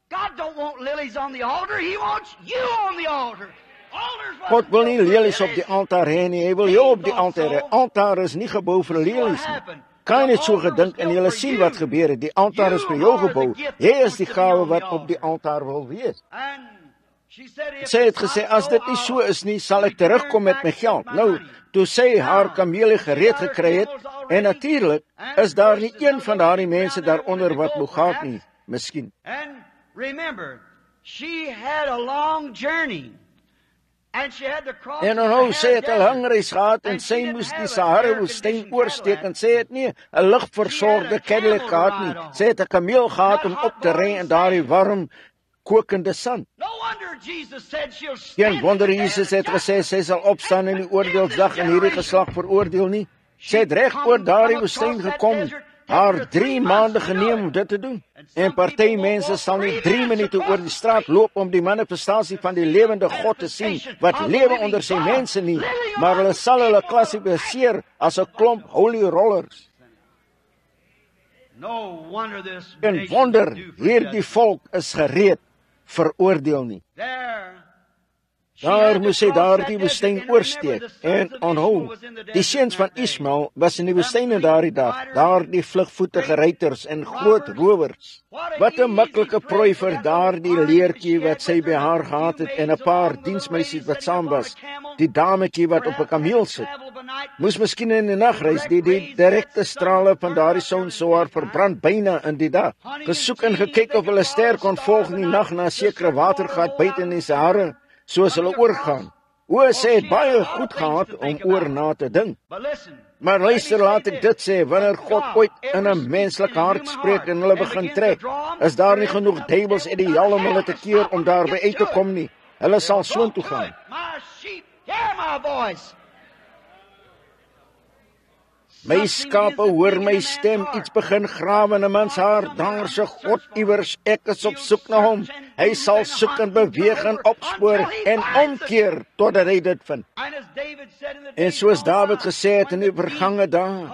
God wil nie lelies op die altaar hê nie, hy wil jou op die altaar hê. Altaar is nie gebou vir lelies nie. Kan jy net so gedink en jy sien wat gebeur het? Die altaar is vir jou gebou. Jy is die gawe wat op die altaar wil wees. Sy het gesê, as dit nie so is nie, sal ek terugkom met my geld. Nou, toe sy haar kamele gereed gekry het, en natuurlik is daar nie een van daardie mense daaronder wat moeg gaat nie, miskien. En onthou, sy het 'n lang reis gehad en sy moes die Sahara-woestyn oorsteek en sy het nie 'n ligversorgde Cadillac gehad nie. Sy het 'n kameel gehad om op te ry in daardie warm kokende sand. Geen wonder Jesus het gesê sy sal opstaan in die oordeelsdag en hierdie geslag veroordeel nie. Sy het reg oor daardie woestyn gekom, haar 3 maande geneem om dit te doen. En party mense sal nie 3 minute oor die straat loop om die manifestasie van die lewende God te sien, wat lewe onder sy mense nie, maar hulle sal hulle klassifiseer as 'n klomp holy rollers. En wonder, hierdie volk is gereed, veroordeel nie. Daar moes hy daardie woestyn oorsteek. En onthou, die seuns van Ismael was in die woestyn in daardie dag, daardie vlugvoetige ruiters en groot rowers. Wat 'n maklike prooi vir daardie leertjie wat sy by haar gehad het en 'n paar diensmeisies wat saam was. Die dametjie wat op 'n kameel sit. Moes miskien in die nagreis die direkte strale van daardie son sou haar verbrand byna in die dag. Gesoek en gekyk of hulle ster kon volg in die nag na 'n sekere watergat buite in die Sahara, soos hulle oorgaan. Sy het baie goed gehad om oor na te dink. Maar luister, laat ek dit sê, wanneer God ooit in 'n menslike hart spreek en hulle begin trek, is daar nie genoeg duiwels ideaal om hulle te keer om daarby uit te kom nie. Hulle sal soontoe gaan. My skape hoor my stem, iets begin grawe in 'n mans hart, daar se God iewers, ek is op soek na hom. Hy sal soek en beweeg en opspoor en omkeer totdat hy dit vind. En soos Dawid gesê het in die vergange dae,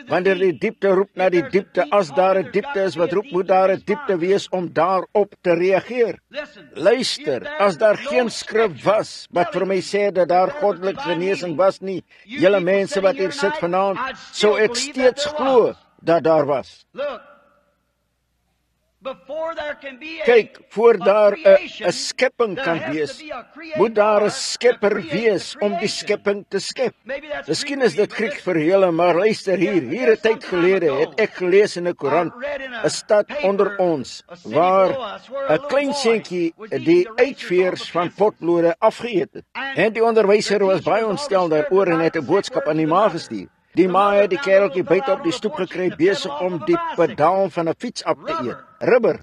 wanneer die diepte roep na die diepte, as daar 'n diepte is wat roep, moet daar 'n diepte wees om daarop te reageer. Luister, as daar geen skrif was wat vir my sê dat daar goddelike genesing was nie, julle mense wat hier sit vanaand, sou ek steeds glo dat daar was. Kyk, voor daar 'n skepping kan wees, moet daar 'n skepper wees om die skepping te skep. Miskien is dit Griek vir julle, maar luister hier. Hier 'n tyd gelede het ek gelees in 'n koerant, 'n stad onder ons, waar 'n klein seentjie die uitveers van potlode afgeëet het. En die onderwyser was baie ontstel daaroor en het 'n boodskap aan die ma gestuur. Die ma het die kereltjie buite op die stoep gekry, besig om die pedaal van 'n fiets af te eet. Rubber.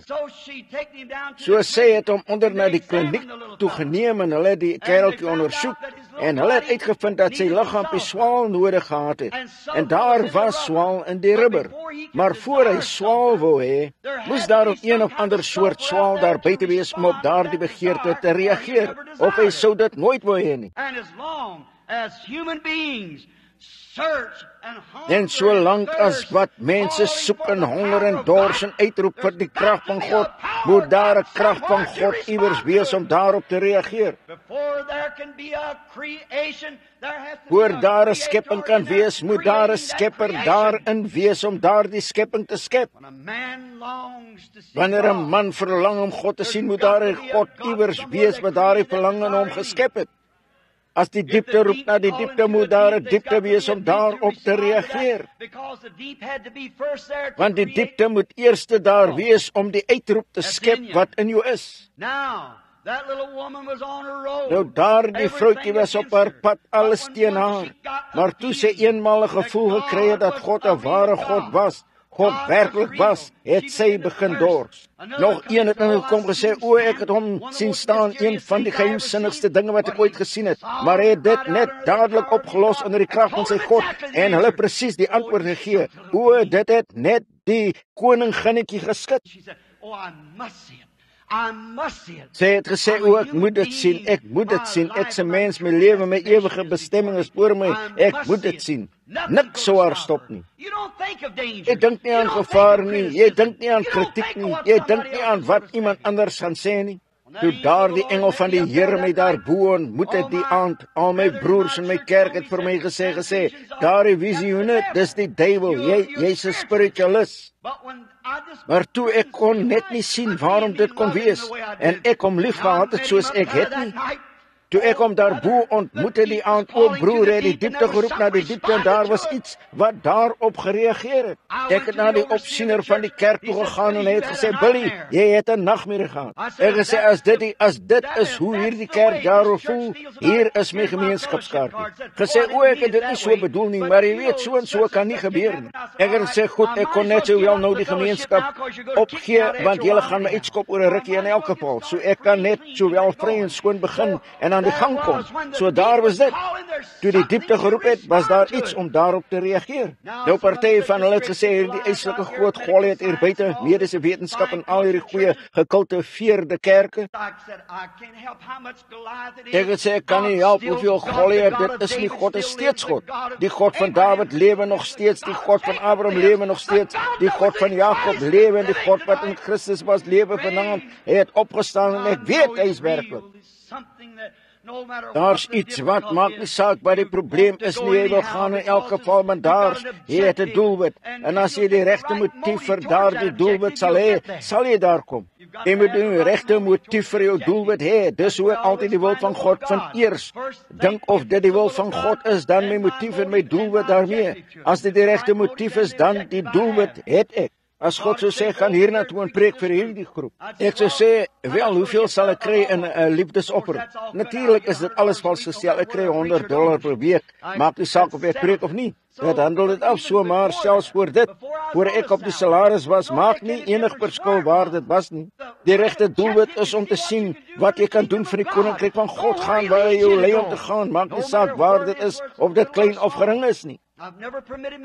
So sê het hom onder na die kliniek toegeneem en hulle het die kereltjie ondersoek en hulle het uitgevind dat sy liggaampie swaal nodig gehad het. En daar was swaal in die rubber. Maar voor hy swaal wou hê, moes daar ook een of ander soort swaal daar buite wees om op daardie begeerte te reageer. Of hy sou dit nooit wou hê nie. En solank as wat mense soek en honger en dors en uitroep vir die krag van God, moet daar 'n krag van God iewers wees om daarop te reageer. Voor daar 'n skepping kan wees, moet daar 'n skepper daarin wees om daardie skepping te skep. Wanneer 'n man verlang om God te sien, moet daar 'n God iewers wees wat daardie verlang in hom geskep het. As die diepte roep na die diepte, moet daar 'n diepte wees om daarop te reageer. Want die diepte moet eerste daar wees om die uitroep te skep wat in jou is. Nou daardie vroutjie was op haar pad, alles teen haar. Maar toe sy eenmaal 'n gevoel gekry het dat God 'n ware God was, God werklik was, het sy begin dors. Nog een het ingekom gesê, o, ek het hom sien staan, een van die geheimsinnigste dinge wat ek ooit gesien het, maar hy het dit net dadelik opgelos onder die krag van sy God, en hulle presies die antwoord gegee, o, dit het net die koninginnetjie geskit. Sy het gesê, o, ek moet dit sien, ek moet dit sien, ek se mens, my lewe, my ewige bestemming is voor my, ek moet dit sien. Niks sou haar stop nie. Jy dink nie aan gevaar nie, jy dink nie aan kritiek nie, jy dink nie aan wat iemand anders gaan sê nie. Toe daardie engel van die Here my daar bo ontmoet het die aand, al my broers in my kerk het vir my gesê, daardie visioene, dis die duiwel, jy's 'n spiritualist. Maar toe ek kon net nie sien waarom dit kon wees, en ek hom lief gehad het soos ek het nie. Toe ek hom daarbo ontmoet het die aand, o broer, het die diepte geroep na die diepte, en daar was iets wat daarop gereageer het. Ek het na die opsiener van die kerk toe gegaan en hy het gesê, Billy, jy het 'n nagmerrie gehad. Ek gesê, as dit is hoe hierdie kerk daaroor voel, hier is my gemeenskapskaartjie. Gesê, o, ek het dit nie so bedoel nie, maar jy weet, so en so kan nie gebeur nie. Ek het gesê, goed, ek kon net so wel nou die gemeenskap opgee, want julle gaan my uitskop oor 'n rukkie in elk geval, so ek kan net so wel vry en skoon begin, en aan die gang kom. So daar was dit. Toe die diepte geroep het, was daar iets om daarop te reageer. Nou party van hulle het gesê, hierdie eislike groot Goliat hier buite, mediese wetenskap en al hierdie goeie gekultiveerde kerke. Ek het gesê, ek kan nie help hoeveel Goliat, dit is nie, God is steeds God. Die God van David lewe nog steeds, die God van Abraham lewe nog steeds, die God van Jakob lewe, en die God wat in Christus was lewe vanaand, hy het opgestaan en ek weet hy is werklik. Daar's iets wat maak nie saak wat die probleem is nie, jy wil gaan in elk geval, maar daar, jy het 'n doelwit, en as jy die regte motief vir daardie doelwit sal hê, sal jy daar kom. Jy moet die regte motief vir jou doelwit hê, dis hoe ek altyd die wil van God vind eers. Dink of dit die wil van God is, dan my motief en my doelwit daarmee. As dit die regte motief is, dan die doelwit het ek. As God sou sê, gaan hiernatoe en preek vir hierdie groep. Ek sou sê, wel, hoeveel sal ek kry in 'n liefdesoffer? Natuurlik is dit alles vals gestel. Ek kry $100 per week. Maak nie saak of ek preek of nie. Dit handel dit af so, maar selfs voor dit, voor ek op die salaris was, maak nie enig verskil waar dit was nie. Die regte doelwit is om te sien wat jy kan doen vir die koninkryk van God, gaan waar jy jou lei om te gaan. Maak nie saak waar dit is, of dit klein of gering is nie.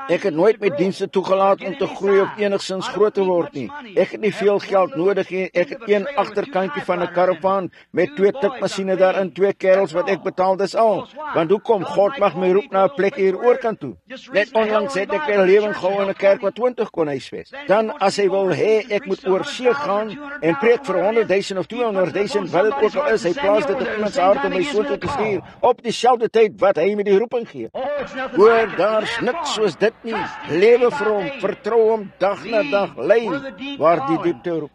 Ek het nooit my dienste toegelaat om te groei of enigsins groot te word nie. Ek het nie veel geld nodig nie. Ek het een agterkantjie van 'n karavaan met 2 tikmasjiene daarin, 2 kerels wat ek betaal, dis al. Want hoekom? God mag my roep na 'n plek hier oorkant toe. Net onlangs het ek 'n lewing gehou in 'n kerk wat 20 kon huisves. Dan as hy wil hê ek moet oor see gaan en preek vir 100,000 of 200,000, wat dit ook al is, hy plaas dit op iemand se hart om my so te stuur op dieselfde tyd wat hy met die roeping gee. Hoor, daar's niks soos dit nie. Lewe vir hom, vertrou hom dag na dag, lei waar die diepte roep.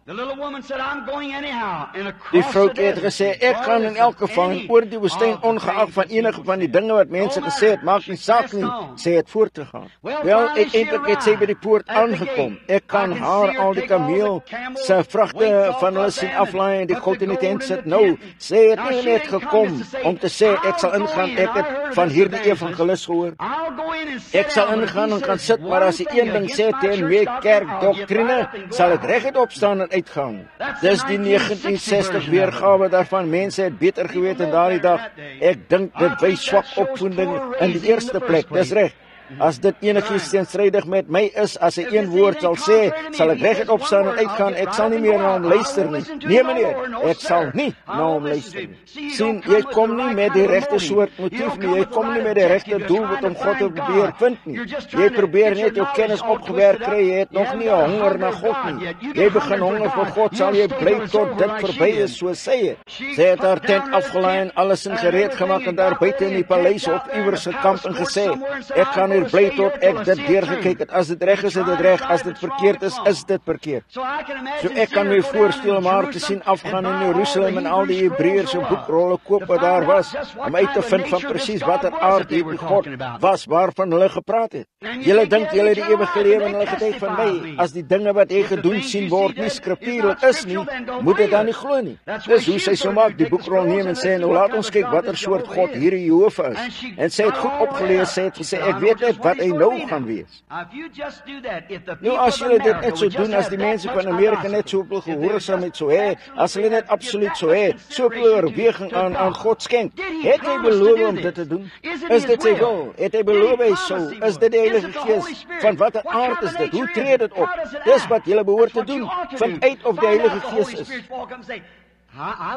Die vrou het gesê, ek gaan in elk geval oor die woestyn, ongeag van enige van die dinge wat mense gesê het, maak nie saak nie, sê het voort te gaan. Wel, uiteindelik het sy by die poort aangekom. Ek kan haar al die kameel se vragte van hulle sien aflaai en die God in die tent sit. Nou, sy het nie net gekom om te sê, ek sal ingaan, ek het van hierdie evangelis gehoor. Ek sal ingaan en gaan sit, maar as hy een ding sê teen my kerkdoktrine, sal ek reguit opstaan en uitgaan. Dis die 1960 weergawe daarvan. Mense het beter geweet in daardie dag. Ek dink dit wys swak opvoeding in die eerste plek. Dis reg. As dit enigiets teenstrydig met my is, as hy een woord sal sê, sal ek reguit opstaan en uitgaan, ek sal nie meer na hom luister nie. Nee meneer, ek sal nie na hom luister nie. Sien, jy kom nie met die regte soort motief nie, jy kom nie met die regte doel wat om God te probeer vind nie. Jy probeer net jou kennis opgewerk kry, jy het nog nie 'n honger na God nie. Jy begin honger vir God, sal jy bly tot dit verby is, so sê het. Sy het haar tent afgelaai en alles in gereed gemaak en daar buite in die paleis of iewers gekamp en gesê, ek gaan hier bly tot ek dit deurgekyk het. As dit reg is dit reg, as dit verkeerd is dit verkeerd. So ek kan my voorstel om haar te sien afgaan in Jerusalem en al die Hebreëse boekrolle koop wat daar was, om uit te vind van presies watter aard die God was waarvan hulle gepraat het. Julle dink julle die ewige lewe en hulle getuig van my. As die dinge wat hy gedoen sien word nie skriftuurlik is nie, moet jy dan nie glo nie. Dis hoe sy so maak, die boekrol neem en sê, nou laat ons kyk watter soort God hierdie Jehova is. En sy het goed opgelees, sy het gesê, ek weet net wat hy nou gaan wees. Nou as julle dit net so doen, as die mense van Amerika net soveel gehoorsaamheid so hê, as hulle net absoluut so hê, soveel oorweging aan God skenk, het hy beloof om dit te doen? Is dit sy wil? Het hy beloof hy so? Is dit die Heilige Gees? Van watter aard is dit? Hoe tree dit op? Dis wat julle behoort te doen. Vind uit of die Heilige Gees is.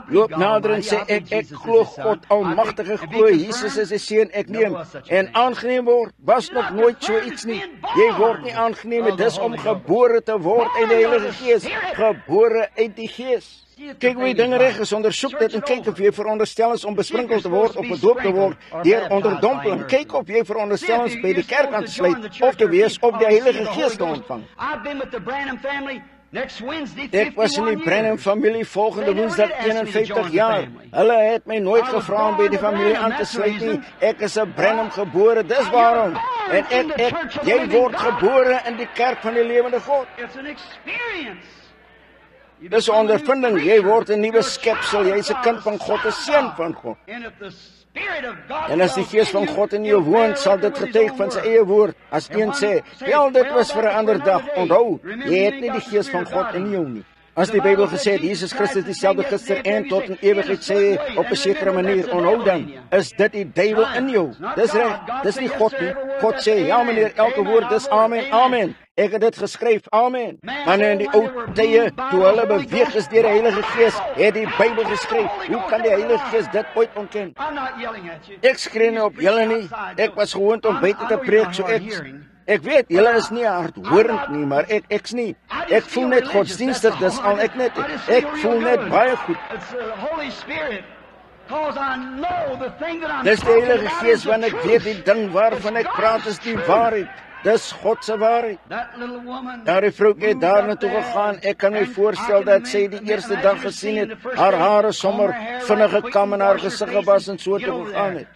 Loop nader en sê, ek glo God almagtige, glo Jesus is sy seun, ek neem. En aangeneem word, was nog nooit so iets nie. Jy word nie aangeneem, dit is om gebore te word uit die Heilige Gees. Gebore uit die Gees. Kyk hoe die dinge reg is, ondersoek dit en kyk of jy veronderstel is om besprinkel te word of gedoop te word deur onderdompeling. Kyk of jy veronderstel is by die kerk aan te sluit of te wees of die Heilige Gees te ontvang. Ek was in die Branham familie volgende Woensdag 51 jaar. Hulle het my nooit gevra om by die familie aan te sluit nie. Ek is 'n Branham gebore, dis waarom. En jy word gebore in die kerk van die lewende God. Dis 'n ondervinding, jy word 'n nuwe skepsel, jy's 'n kind van God, 'n seun van God. En as die Gees van God in jou woon, sal dit getuig van sy eie woord. As een sê, wel dit was vir 'n ander dag, onthou, jy het nie die Gees van God in jou nie. As die Bybel gesê het, Jesus Christus dieselfde gister en tot in ewigheid sê op 'n sekere manier, onthou dan, is dit die duiwel in jou. Dis reg, dis nie God nie. God sê, ja meneer, elke woord is amen, amen. Ek het dit geskryf, amen. Maar in die ou tye, toe hulle beweeg is deur die Heilige Gees, het die Bybel geskryf. Hoe kan die Heilige Gees dit ooit ontken? Ek skree nie op julle nie. Ek was gewoond om buite te preek, so ek weet, julle is nie hardhorend nie, maar ek's nie. Ek voel net godsdienstig, dis al ek net. Ek voel net baie goed. Dis die Heilige Gees, want ek weet die ding waarvan ek praat is die waarheid. Dis God se waarheid. Daar het vrou het daar na toe gegaan. Ek kan my voorstel dat sy die eerste dag gesien het, haar hare sommer vinnig gekam en haar gesig gewas en so toe gegaan het.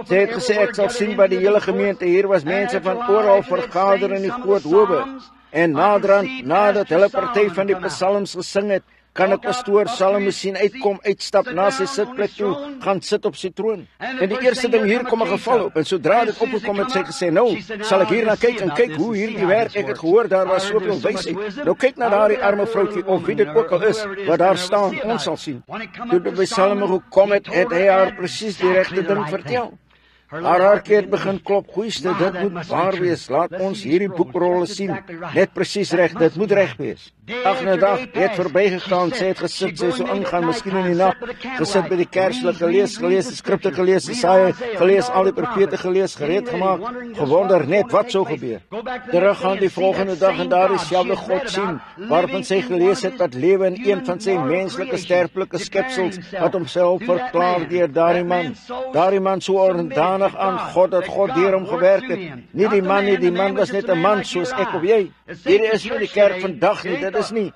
Sy het gesê, ek sal sien by die hele gemeente, hier was mense van oral vergader in die groot howe. En naderhand, nadat hulle party van die psalms gesing het, kan 'n pastoor Salem miskien uitstap na sy sitplek toe, gaan sit op sy troon. En die eerste ding hier kom 'n geval op, en sodra dit opgekom het, sy gesê, nou, sal ek hier na kyk, en kyk hoe hierdie werk, ek het gehoor, daar was soveel wysheid. Nou kyk na daardie arme vroutjie, of wie dit ook al is, wat daar staan, ons sal sien. Toe dit by Salem gekom het, het hy haar presies die regte ding vertel. Haar hartjie het begin klop, goeieste, dit moet waar wees, laat ons hierdie boekrolle sien, net presies reg, dit moet reg wees. Dag na dag, het verbygegaan, sy het gesit, sy so ingaan, miskien in die nag, gesit by die kerslig, gelees, die skrifte gelees, Jesaja gelees, al die profete gelees, gereed gemaak, gewonder net wat sou gebeur. Terug gaan die volgende dag en daar dieselfde God sien, waarvan sy gelees het wat lewe in een van sy menslike sterflike skepsels, wat homself verklaar deur daardie man so onderdanig aan God, dat God deur hom gewerk het. Nie die man was net 'n man soos ek of jy. Hierdie is nie die kerk vandag nie, dit is nie.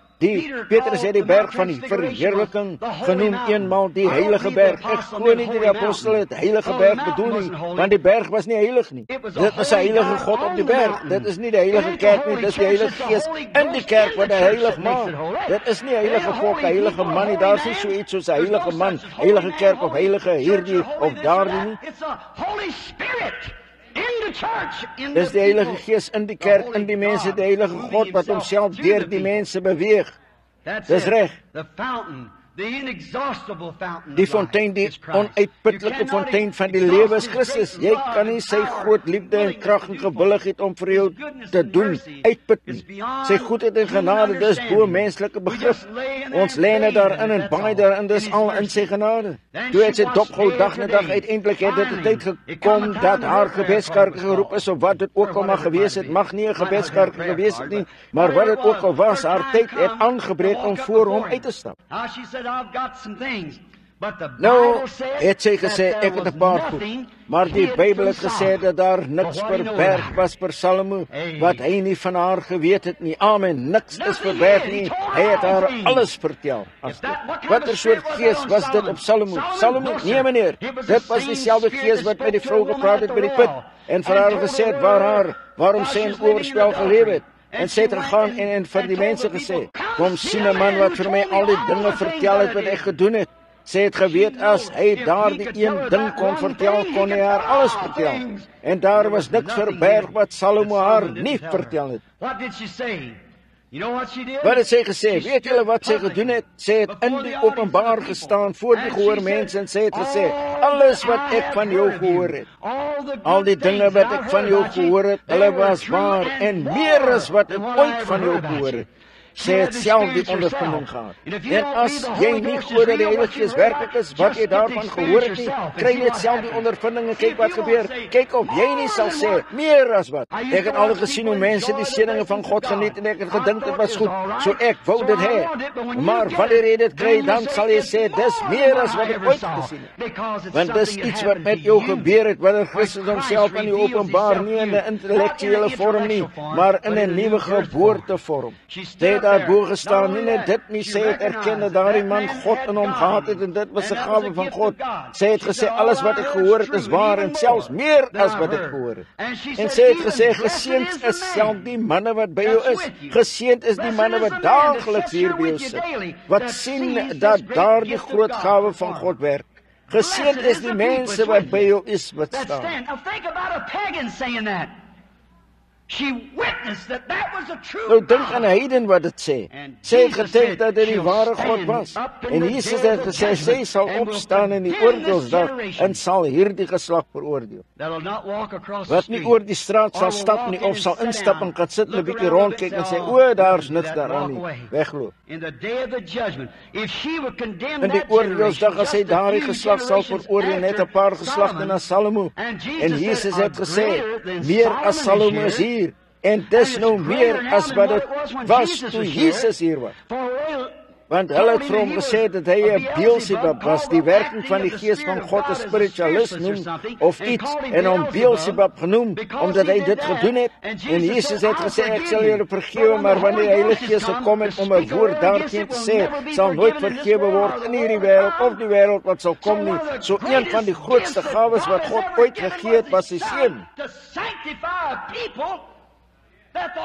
Petrus het die berg van die verheerliking genoem eenmaal die heilige berg. Ek glo nie die apostel het heilige berg bedoel nie, want die berg was nie heilig nie. Dit was 'n heilige God op die berg. Dit is nie die heilige kerk nie, dit is die Heilige Gees in die kerk wat hy heilig maak. Dit is nie heilige volk, heilige man nie. Daar is nie so iets soos 'n heilige man, heilige kerk of heilige hierdie of daardie nie. Dis die Heilige Gees in die kerk, in die mense, die Heilige God wat homself deur die mense beweeg. Dis reg. Die fontein, die onuitputlike fontein van die lewe is Christus. Jy kan nie sy groot liefde en krag en gewilligheid om vir jou te doen uitput nie. Sy goedheid en genade, dis bo menslike begrip. Ons lê net daarin en baie daarin, dis al in sy genade. Toe het sy dopgehou dag na dag, uiteindelik het dit 'n tyd gekom dat haar gebedskerk geroep is, of wat dit ook al mag gewees het, mag nie 'n gebedskerk gewees het nie, maar wat dit ook al was, haar tyd het aangebreek om voor hom uit te stap. Nou, het sy gesê, ek het 'n paar goed, maar die Bybel het gesê dat daar niks verberg was vir Salomo, wat hy nie van haar geweet het nie. Amen, niks is verberg nie, hy het haar alles vertel. Wat 'n soort gees was dit op Salomo? Salomo, nee meneer, dit was dieselfde gees wat met die vrou gepraat het by die put, en vir haar gesê het waarom sy in oorspel geleef het. En sy het gegaan en vir die mense gesê, kom sien 'n man wat vir my al die dinge vertel het wat ek gedoen het. Sy het geweet, as hy daardie een ding kon vertel, kon hy haar alles vertel. En daar was niks verberg wat Salomo haar nie vertel het. Wat het sy gesê? Weet julle wat sy gedoen het? Sy het in die openbaar gestaan voor die gehoor mense en sy het gesê, alles wat ek van jou gehoor het, al die dinge wat ek van jou gehoor het, hulle was waar en meer as wat ek ooit van jou gehoor het. Sy het self die ondervinding gehad. En as jy nie glo dat die Heilige Gees werklik is, wat jy daarvan gehoor het nie, kry net self die ondervinding en kyk wat gebeur. Kyk of jy nie sal sê, meer as wat. Ek het al gesien hoe mense die seëninge van God geniet en ek het gedink dit was goed, so ek wou dit hê. Maar wanneer jy dit kry, dan sal jy sê, dis meer as wat ek ooit gesien het. Want dis iets wat met jou gebeur het, wanneer Christus homself in die openbaar, nie in 'n intellektuele vorm nie, maar in 'n nuwe geboortevorm. Daar bo gestaan, nie net dit nie, sy het erken dat daardie man God in hom gehad het en dit was 'n gawe van God. Sy het gesê, alles wat ek gehoor het is waar en selfs meer as wat ek gehoor het. En sy het gesê, geseënd is self die manne wat by jou is. Geseënd is die manne wat daagliks hier by jou sit, wat sien dat daardie groot gawe van God werk. Geseënd is die mense wat by jou is, wat staan. Nou dink aan 'n heiden wat dit sê. Sy het getuig dat dit die ware God was. En Jesus het gesê, sy sal opstaan in die oordeelsdag en sal hierdie geslag veroordeel. Wat nie oor die straat sal stap nie, of sal instap en gaan sit en 'n bietjie rondkyk en sê, o, daar's niks daaraan nie, wegloop. In die oordeelsdag, as hy daardie geslag sal veroordeel, net 'n paar geslagte na Salomo. En Jesus het gesê, meer as Salomo is hier. En dis nou meer as wat dit was toe Jesus hier was. Want hulle het vir hom gesê dat hy 'n Beelzebub was, die werking van die gees van God, 'n spiritualist noem, of iets, en hom Beelzebub genoem, omdat hy dit gedoen het. En Jesus het gesê, ek sal julle vergewe, maar wanneer die Heilige Gees gekom het om 'n woord daarteen te sê, sal nooit vergewe word in hierdie wêreld, of die wêreld wat sal kom nie. So een van die grootste gawes wat God ooit gegee het, was sy seun.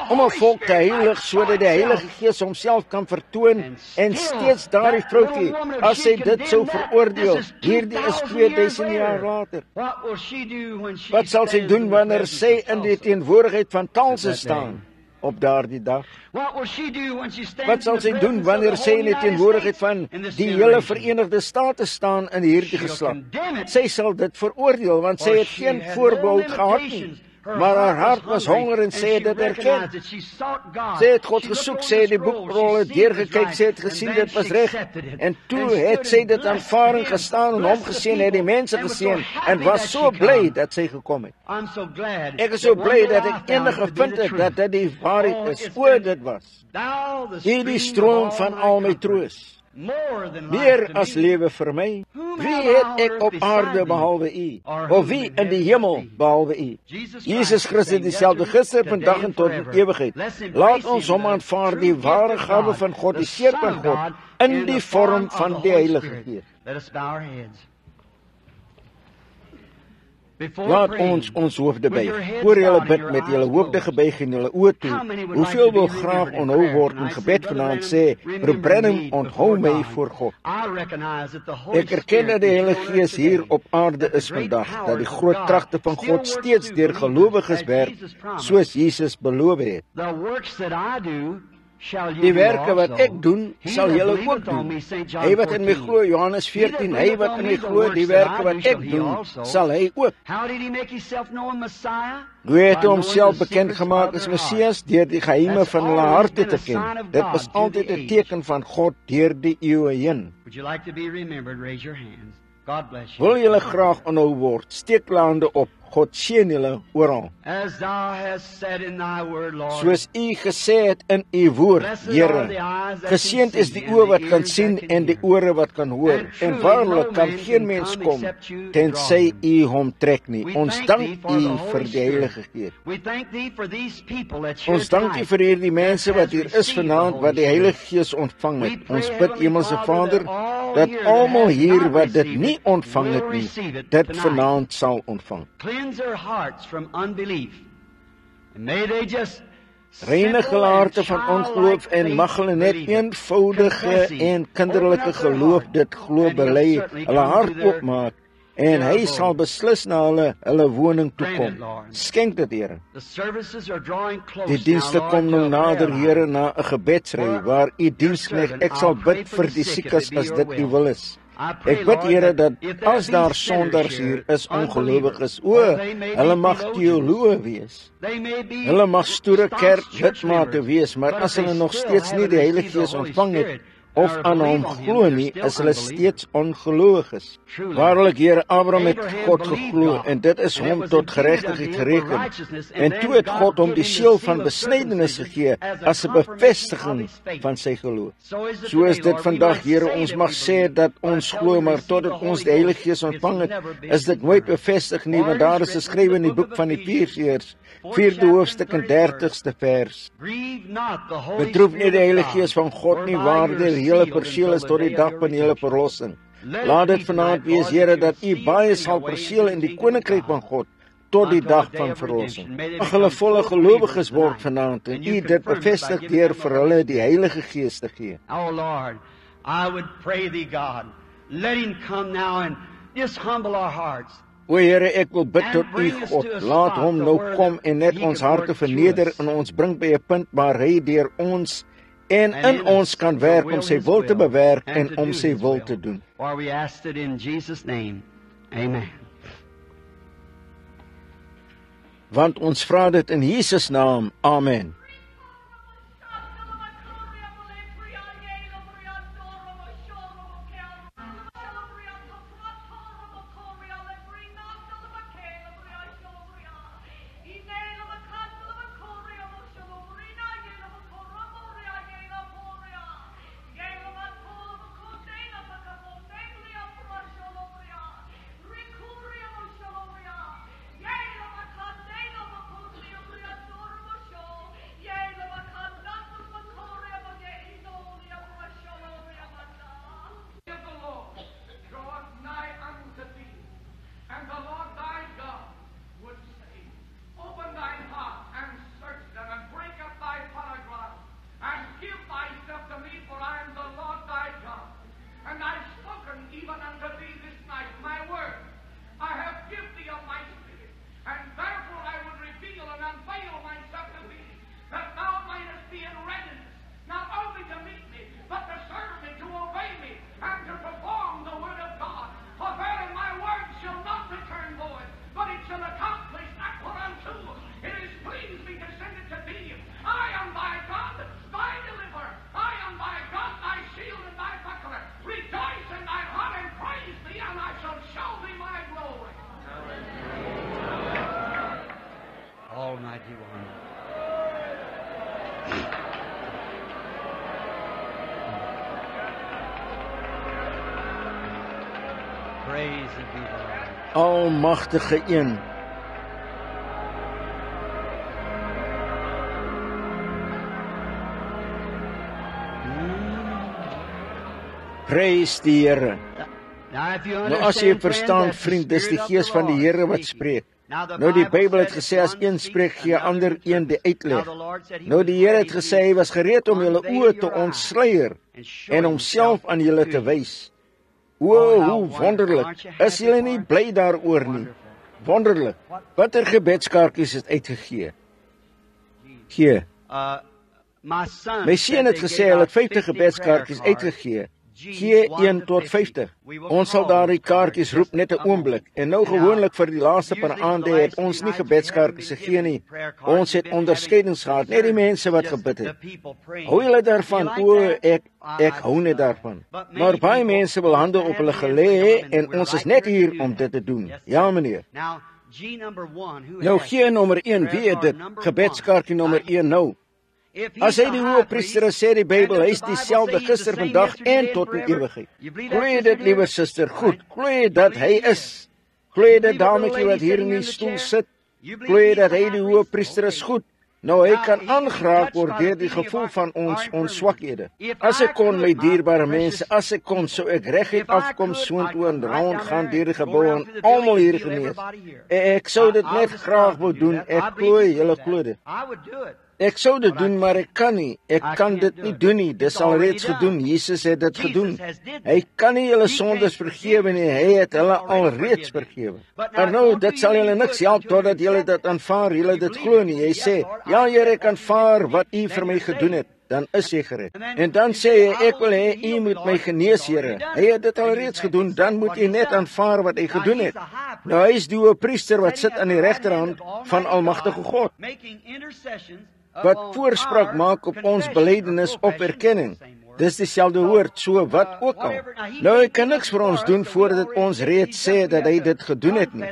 Om 'n volk te heilig, sodat die Heilige Gees homself kan vertoon, en steeds daardie vroutjie, as sy dit sou veroordeel, hierdie is 2000 jaar later. Wat sal sy doen wanneer sy in die teenwoordigheid van Talse staan op daardie dag? Wat sal sy doen wanneer sy in die teenwoordigheid van die hele Verenigde State staan in hierdie geslag? Sy sal dit veroordeel, want sy het geen voorbehoud gehad nie. Maar haar hart was honger en sy het dit erken. Sy het God gesoek, sy het die boekrolle deurgekyk, sy het gesien dit was reg. En toe het sy dit aanvaar en gestaan en hom geseën, het die mense geseën en was so bly dat sy gekom het. Ek is so bly dat ek enige vind het dat dit die waarheid is. O, dit was hierdie stroom van al my troos. Meer as lewe vir my. Wie het ek op aarde behalwe U? Of wie in die hemel behalwe U? Jesus Christus dieselfde gister, vandag en tot in ewigheid. Laat ons hom aanvaar, die ware gawe van God, die seun van God, in die vorm van die Heilige Gees. Laat ons hoofde buig. Voor julle bid met julle hoofde gebuig en julle oë toe. Hoeveel wil graag onthou word in gebed vanaand sê, Broer Branham, onthou my voor God. Ek erken dat die Heilige Gees hier op aarde is vandag, dat die groot kragte van God steeds deur gelowiges werk, soos Jesus beloof het. Die werke wat ek doen, sal julle ook doen. Hy wat in my glo, Johannes 14, hy wat in my glo, die werke wat ek doen, sal hy ook. Hoe het hy homself bekend gemaak as Messias? Deur die geheime van hulle harte te ken. Dit was altyd 'n teken van God deur die eeue heen. Wil julle graag onthou word? Steek julle hande op. God seën julle oral. Soos u gesê het in u woord, Here, geseënd is die oë wat kan sien en die ore wat kan hoor. En waarlik kan geen mens kom tensy u hom trek nie. Ons dank u vir die Heilige Gees. Ons dank u vir hierdie mense wat hier is vanaand wat die Heilige Gees ontvang het. Ons bid, Hemelse Vader, dat almal hier wat dit nie ontvang het nie, dit vanaand sal ontvang. Their hearts from unbelief. And may they just reinig hulle harte van ongeloof en mag hulle net eenvoudige en kinderlike geloof dit glo bely, hulle hart oopmaak en hy sal beslis na hulle woning toe kom. Skenk dit, Here. Die dienste kom nou nader, Here, na 'n gebedsry waar u diensknegt, ek sal bid vir die siekes as dit u wil is. Ek bid, Here, dat as daar sondaars hier is, ongelowiges, hulle mag teoloë wees. Hulle mag stoere kerklidmate wees, maar as hulle nog steeds nie die Heilige Gees ontvang het, of aan hom glo nie, is hulle steeds ongelowiges. Waarlik, Here, Abraham het God geglo, en dit is hom tot geregtigheid gereken. En toe het God hom die seël van besnydenis gegee, as 'n bevestiging van sy geloof. So is dit vandag, Here, ons mag sê dat ons glo, maar totdat ons die Heilige Gees ontvang het, is dit nooit bevestig nie, want daar is geskrywe in die boek van Efesiërs, 4de hoofstuk en 30ste vers. Bedroef nie die Heilige Gees van God nie, waar hele perseel is tot die dag van hele verlossing. Laat dit vanaand wees, Here, dat u baie sal perseel in die koninkryk van God tot die dag van verlossing. Mag hulle volle gelowiges word vanaand en u dit bevestig deur vir hulle die Heilige Gees te gee. Oh Lord, I would pray thee, God, let him come now and just humble our hearts. O Here, ek wil bid tot u, God, laat hom nou kom en net ons harte verneder en ons bring by 'n punt waar hy deur ons en in ons kan werk om sy wil te bewerk en om sy wil te doen. For we asked it in Jesus' name. Amen. Want ons vra dit in Jesus naam. Amen. Almighty One. Praise be the Lord. Almagtige Een. Praise die Here. Nou as jy verstaan, vriend, dis die Gees van die Here wat spreek. Nou die Bybel het gesê as een spreek, gee ander een die uitleg. Nou die Here het gesê hy was gereed om julle oë te ontsluier en homself aan julle te wys. O, hoe wonderlik. Is julle nie bly daaroor nie? Wonderlik. Watter gebedskaartjies is uitgegee? Gee. My seun het gesê hulle het 50 gebedskaartjies uitgegee. Gee 1 tot 50. Ons sal daardie kaartjies roep net 'n oomblik. En nou gewoonlik vir die laaste paar aande het ons nie gebedskaartjies gegee nie. Ons het onderskeidings gehad, net die mense wat gebid het. Hou julle daarvan? O, ek hou net daarvan. Maar baie mense wil hande op hulle gelê hê en ons is net hier om dit te doen. Ja, meneer. Nou gee nommer 1, wie het dit? Gebedskaartjie nommer 1 nou. As hy die hoëpriester is, sê die Bybel, hy is dieselfde gister, vandag en tot in ewigheid. Glo jy dit, liewe suster? Goed. Glo jy dat hy is? Glo jy dit, dametjie wat hier in die stoel sit? Glo jy dat hy die hoëpriester is? Goed. Nou, hy kan aangeraak word deur die gevoel van ons swakhede. As ek kon, my dierbare mense, as ek kon, sou ek reguit afkom, soontoe en rond gaan deur die gebou en almal hier genees. Ek sou dit net graag wou doen. Ek glo, julle glo dit. Ek sou dit doen, maar ek kan nie. Ek kan dit nie doen nie. Dis al reeds gedoen. Jesus het dit gedoen. Hy kan nie julle sondes vergewe nie. Hy het hulle al reeds vergewe. Maar nou, dit sal julle niks help totdat julle dit aanvaar, julle dit glo nie. Jy sê, ja Here, ek aanvaar wat U vir my gedoen het. Dan is jy gered. En dan sê jy, ek wil hê U moet my genees, Here. Hy het dit al reeds gedoen, dan moet jy net aanvaar wat hy gedoen het. Nou, hy is die hoëpriester wat sit aan die regterhand van Almagtige God, wat voorspraak maak op ons belydenis op erkenning. Dis dieselfde woord, so wat ook al. Nou, hy kan niks vir ons doen voordat ons reeds sê dat hy dit gedoen het nie.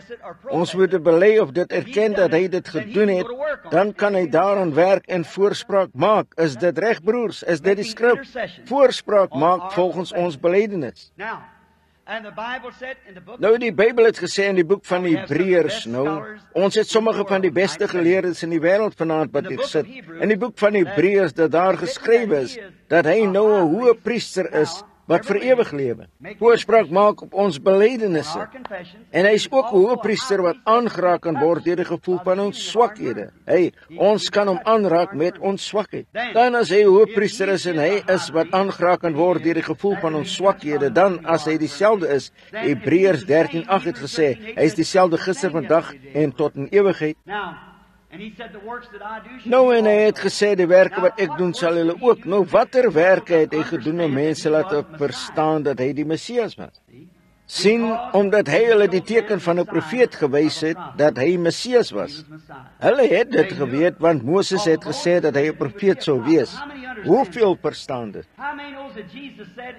Ons moet dit bely of dit erken dat hy dit gedoen het, dan kan hy daaraan werk en voorspraak maak. Is dit reg, broers? Is dit die skrif? Voorspraak maak volgens ons belydenis. Nou, die Bybel het gesê in die boek van Hebreërs, ons het sommige van die beste geleerdes in die wêreld vanaand wat hier sit. In die boek van Hebreërs dat daar geskrywe is dat hy nou 'n hoëpriester is wat vir ewig lewe. Voorspraak maak op ons belydenisse. En hy is ook 'n hoëpriester wat aangeraak kan word deur die gevoel van ons swakhede. Ons kan hom aanraak met ons swakheid. Dan as hy 'n hoëpriester is en hy is wat aangeraak kan word deur die gevoel van ons swakhede, dan as hy dieselfde is, Hebreërs 13:8 het gesê, hy is dieselfde gister, vandag en tot in ewigheid. Nou, en hy het gesê, die werke wat ek doen sal hulle ook. Nou, watter werke het hy gedoen om mense laat verstaan dat hy die Messias was? Sien, omdat hy hulle die teken van 'n profeet gewys het, dat hy Messias was. Hulle het dit geweet, want Moses het gesê dat hy 'n profeet sou wees. Hoeveel verstaan dit?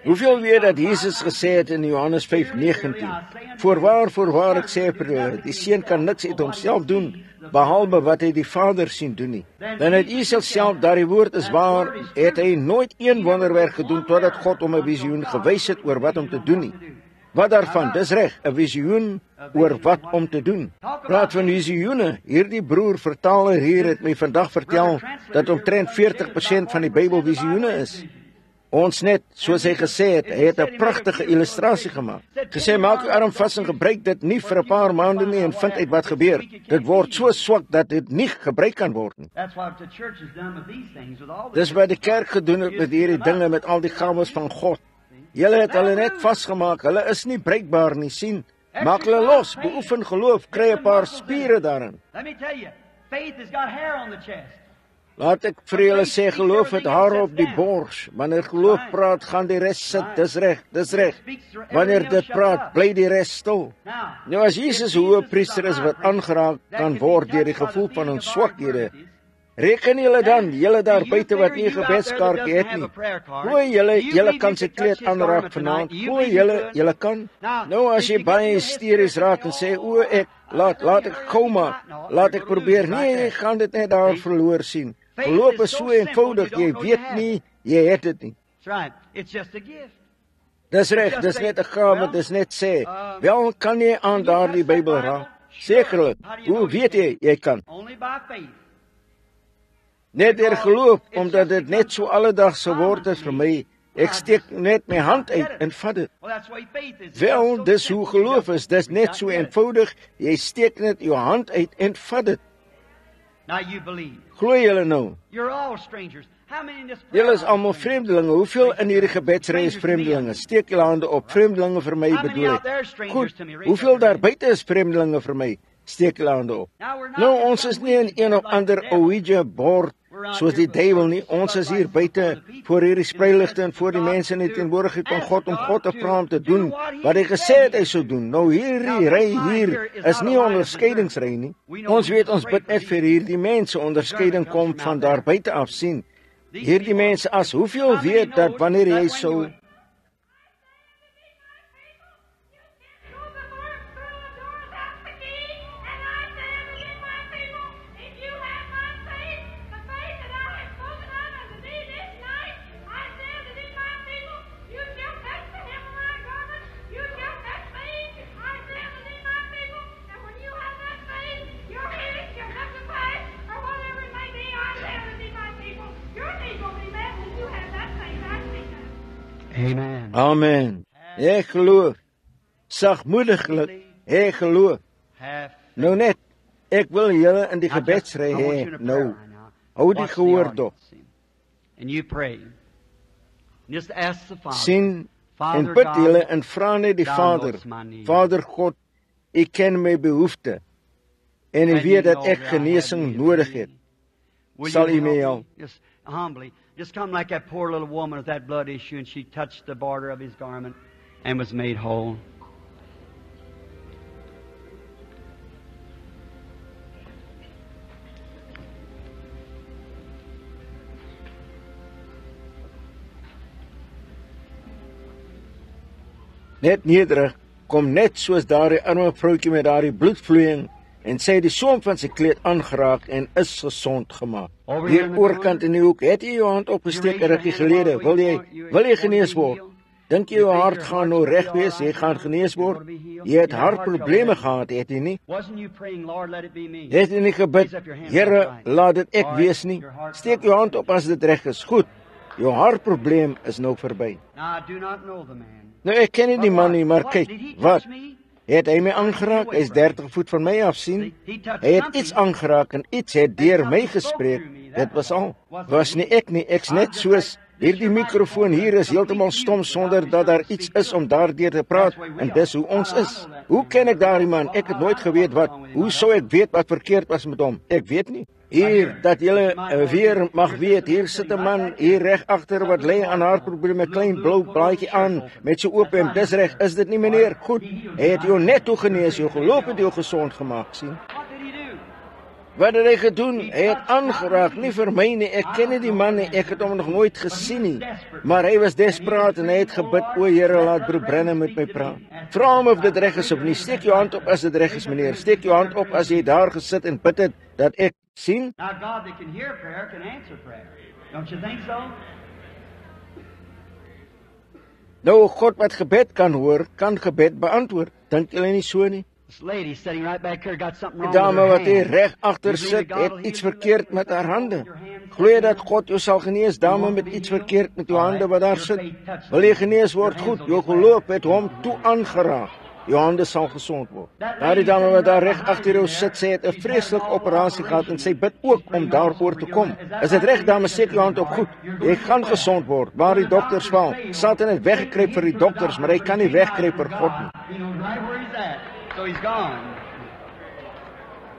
Hoeveel weet dat Jesus gesê het in Johannes 5:19, Voorwaar, ek sê vir julle, die seun kan niks uit homself doen, behalwe wat hy die Vader sien doen nie. Dan het Jesus self, daardie woord is waar, het hy nooit een wonderwerk gedoen, totdat God hom 'n visioen gewys het oor wat om te doen nie. Wat daarvan? Dis reg, 'n visioen oor wat om te doen. Praat van visioene. Hierdie broer vertaler hier het my vandag vertel dat omtrent 40% van die Bybel visioene is. Ons net, soos hy gesê het, hy het 'n pragtige illustrasie gemaak. Gesê, maak jou arm vas en gebruik dit nie vir 'n paar maande nie en vind uit wat gebeur. Dit word so swak dat dit nie gebruik kan word nie. Dis wat die kerk gedoen het met hierdie dinge, met al die gawes van God. Julle het hulle net vasgemaak, hulle is nie bruikbaar nie, sien. Maak hulle los, beoefen geloof, kry 'n paar spiere daarin. Laat ek vir julle sê, geloof het hare op die bors. Wanneer geloof praat, gaan die res sit, dis reg. Wanneer dit praat, bly die res stil. Nou, as Jesus hoëpriester is wat aangeraak kan word deur die gevoel van ons swakhede, reken julle dan, julle daar buite wat nie 'n gebedskaartjie het nie. Glo julle kan sy kleed aanraak vanaand. Glo julle kan. Nou, as jy baie hysteries raak en sê, o, laat ek gou maak, laat ek probeer. Nee, jy gaan dit net daar verloor sien. Geloof is so eenvoudig, jy weet nie, jy het dit nie. Dis reg, dis net 'n gawe, dis net sê, wel kan jy aan daardie Bybel raak? Sekerlik. Hoe weet jy kan? Net deur geloof, omdat dit net so alledags geword het vir my. Ek steek net my hand uit en vat dit. Wel, dis hoe geloof is, dis net so eenvoudig, jy steek net jou hand uit en vat dit. Glo julle nou? Julle is almal vreemdelinge. Hoeveel in hierdie gebedsry is vreemdelinge? Steek julle hande op. Vreemdelinge vir my bedoel ek. Goed, hoeveel daar buite is vreemdelinge vir my? Steek julle hande op. Nou, ons is nie in een of ander Ouija bord soos die duiwel nie. Ons is hier buite voor hierdie spreiligte en voor die mense in die teenwoordigheid van God om God te vra om te doen wat hy gesê het hy sou doen. Nou hierdie ry hier is nie 'n onderskeidingsry nie. Ons weet ons bid net vir hierdie mense. Onderskeiding kom van daar buite af sien. Hierdie mense as hoeveel weet dat wanneer jy sou Amen. Amen. Ek geloof. Sagmoediglik, ek geloof. Nou net, ek wil julle in die gebedsry hê. Nou, hou die gehoor dop. Sien en bid julle en vra net die Vader. Vader God, U ken my behoefte en U weet dat ek genesing nodig het. Sal U my help? Just come like that poor little woman with that blood issue, and she touched the border of his garment and was made whole. Net nederig, kom net soos daardie arme vroukie met daardie bloedvloeiing en sy het die soem van sy kleed aangeraak en is gesond gemaak. Hier oorkant in die hoek, het jy jou hand opgesteek 'n rukkie gelede. Wil jy genees word? Dink jy jou hart gaan nou reg wees? Jy gaan genees word? Jy het hartprobleme gehad, het jy nie? Het jy nie gebid, Here, laat dit ek wees nie? Steek jou hand op as dit reg is. Goed, jou hartprobleem is nou verby. Nou, ek ken nie die man nie, maar kyk, wat? Het hy my aangeraak? Hy is 30 voet van my af sien. Hy het iets aangeraak en iets het deur my gespreek. Dit was al. Was nie ek nie, ek's net soos hierdie mikrofoon hier is heeltemal stom sonder dat daar iets is om daardeur te praat en dis hoe ons is. Hoe ken ek daardie man? Ek het nooit geweet wat. Hoe sou ek weet wat verkeerd was met hom? Ek weet nie. Hier, dat julle weer mag weet, hier sit 'n man hier reg agter wat lê aan hartprobleme, 'n klein blou blaadjie aan met sy oop hemp. Dis reg, is dit nie meneer? Goed. Hy het jou net toe genees, jou geloof het jou gesond gemaak, sien? Wat het hy gedoen? Hy het aangeraak, nie vir my nie, ek ken nie die man nie, ek het hom nog nooit gesien nie. Maar hy was desperaat en hy het gebid, o Here, laat broer Brennan met my praat. Vra hom of dit reg is of nie, steek jou hand op as dit reg is meneer, steek jou hand op as jy daar gesit en bid het, dat ek sien? Now God that can hear prayer can answer prayer. Don't you think so? Nou, God wat gebed kan hoor, kan gebed beantwoord. Dink julle nie so nie? This lady sitting right back here got something Die wrong with dame her wat hier hand. reg agter sit, het iets verkeerd met haar hande. Glo jy dat God jou sal genees, dame met iets verkeerd met jou hande wat daar sit? Wil jy genees word? Goed, jou geloof het hom toe aangeraak. Jou hande sal gesond word. Daardie dame wat daar reg agter jou sit, sê het 'n vreeslike operasie gehad en sy bid ook om daaroor te kom. Is dit reg, dame? Steek jou hand op. Goed. Jy gaan gesond word. Waar die dokters val. Satan het weggekruip vir die dokters, maar hy kan nie wegkruip vir God nie. He knows right where he's at, so he's gone.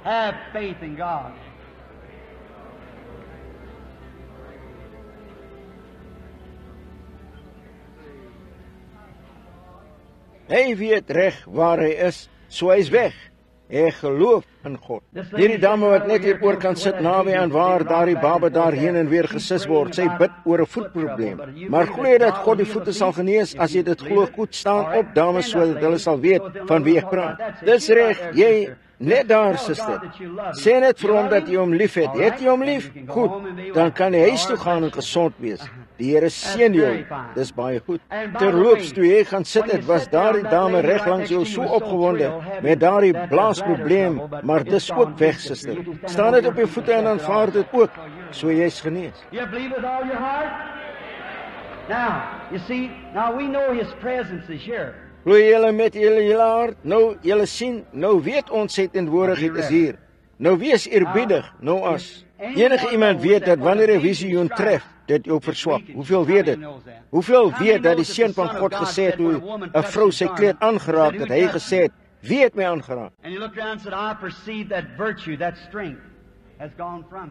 Have faith in God. Hy weet reg waar hy is, so hy is weg. Hy geloof in God. Hierdie dame wat net hier oor kan sit naby aan waar daardie baba daarheen en weer gesis word, sy bid oor 'n voetprobleem. Maar glo jy dat God die voete sal genees as jy dit glo? Goed, staan op dames sodat hulle sal weet van wie ek praat. Dis reg, jy net daar suster. Sê net vir hom dat jy hom liefhet. Het jy hom lief? Goed, dan kan hy huis toe gaan en gesond wees. Die Here seën jou. Dis baie goed. Terloops, toe jy gaan sit het, was daardie dame reg langs jou so opgewonde met daardie blaasprobleem, maar dis ook weg, suster. Staan net op jou voete en aanvaar dit ook, so jy's genees. You believe with all your heart? Now, you see, now we know His presence is here. Glo julle met julle hart? Nou, julle sien, nou weet ons sy teenwoordigheid is hier. Nou wees eerbiedig, nou as enige iemand weet dat wanneer 'n visioen tref, dit jou verswak. Hoeveel weet dit? Hoeveel weet dat die seun van God gesê het hoe 'n vrou sy kleed aangeraak het, hy gesê het, wie het my aangeraak? And he looked around and said, I perceive that virtue, that strength.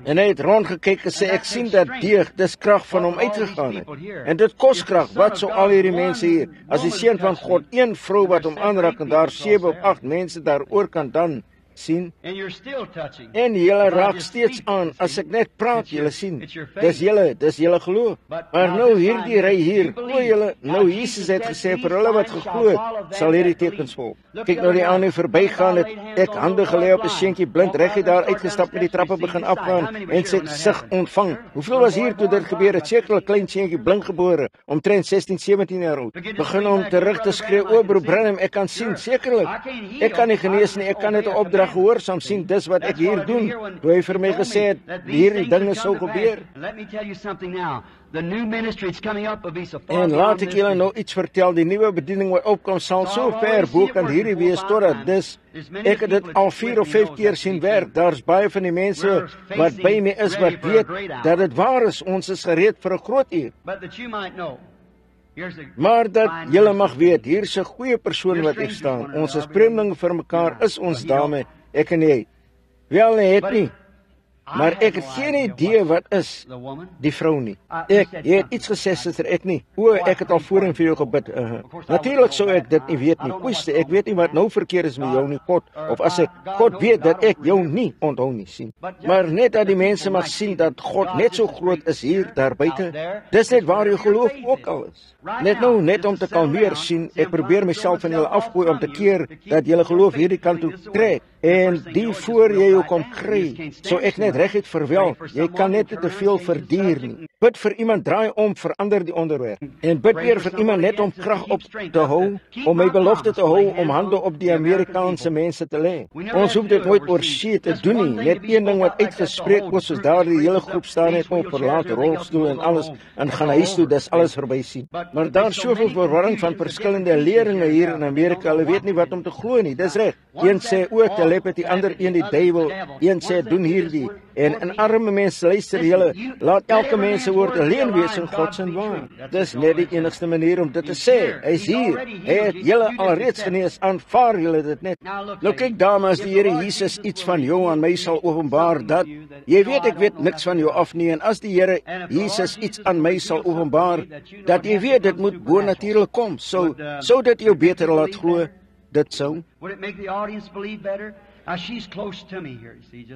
En hy het rondgekyk en sê, ek sien dat deeg, dis krag van hom uitgegaan het. En dit kos krag, wat sou al hierdie mense hier, as die seun van God, een vrou wat hom aanraak, en daar 7 of 8 mense daaroor kan dan sien, en julle raak steeds aan, as ek net praat, julle sien, dis julle geloof. Maar nou hierdie ry hier, glo julle, nou Jesus het gesê, vir hulle wat geglo het, sal hierdie tekens volg. Kyk nou die aan die verbygaan het, ek hande gelê op 'n seentjie blind, reggie daar uitgestap met die trappe begin afgaan, en sy sig ontvang. Hoeveel was hier toe dit gebeur het? Sekerlik klein seentjie blind gebore, omtrent 16, 17 jaar oud. Begin om terug te skree, o broer Branham, ek kan sien, sekerlik. Ek kan nie genees nie, ek kan net 'n opdrag gehoorsaam sien, dis wat ek hier doen. Toe hy vir my gesê het, hierdie dinge sou gebeur. En laat ek julle nou iets vertel, die nuwe bediening wat opkom sal so ver bo kan hierdie wees, totdat dis, ek het dit al 4 of 5 keer sien werk, daar's baie van die mense wat by my is, wat weet, dat dit waar is, ons is gereed vir 'n groot uur. Maar dat julle mag weet, hier is 'n goeie persoon wat hier staan, ons is vreemdelinge vir mekaar, is ons dame, ek en jy. Wel, hy het nie. Maar ek het geen idee wat is die vrou nie. Jy het iets gesê, suster, ek nie. O, ek het al voorheen vir jou gebid. Natuurlik sou ek dit nie weet nie. Koeste, ek weet nie wat nou verkeerd is met jou nie, God. Of as ek God weet dat ek jou nie onthou nie, sien. Maar net dat die mense mag sien dat God net so groot is hier, daar buite. Dis net waar jou geloof ook al is. Net nou, net om te kalmeer, sien, ek probeer myself van julle afgooi om te keer dat julle geloof hierdie kant toe trek. En die voor jy jou kom kry, so ek net reguit verwel, jy kan net te veel verduur nie. Bid vir iemand, draai om, verander die onderwerp. En bid weer vir iemand net om krag op te hou, om my belofte te hou, om hande op die Amerikaanse mense te lê. Ons hoef dit nooit oor see te doen nie, net een ding wat uitgespreek word, soos daar die hele groep staan net op, verlaat rolstoel en alles, en gaan huis toe, dis alles verby sien. Maar daar soveel verwarring van verskillende leringe hier in Amerika, hulle weet nie wat om te glo nie, dis reg. Een sê o, telepathy, ander een die duiwel, een sê doen hierdie. En arme mense, luister julle, laat elke mens se woord alleen wees in God se waar. Dis net die enigste manier om dit te sê. Hy is hier. Hy het julle alreeds genees, aanvaar julle dit net. Nou kyk dames, die Here Jesus iets van jou aan my sal openbaar, dat jy weet ek weet niks van jou af nie, en as die Here Jesus iets aan my sal openbaar, dat jy weet dit moet bonatuurlik kom, sou dit jou beter laat glo, dit sou.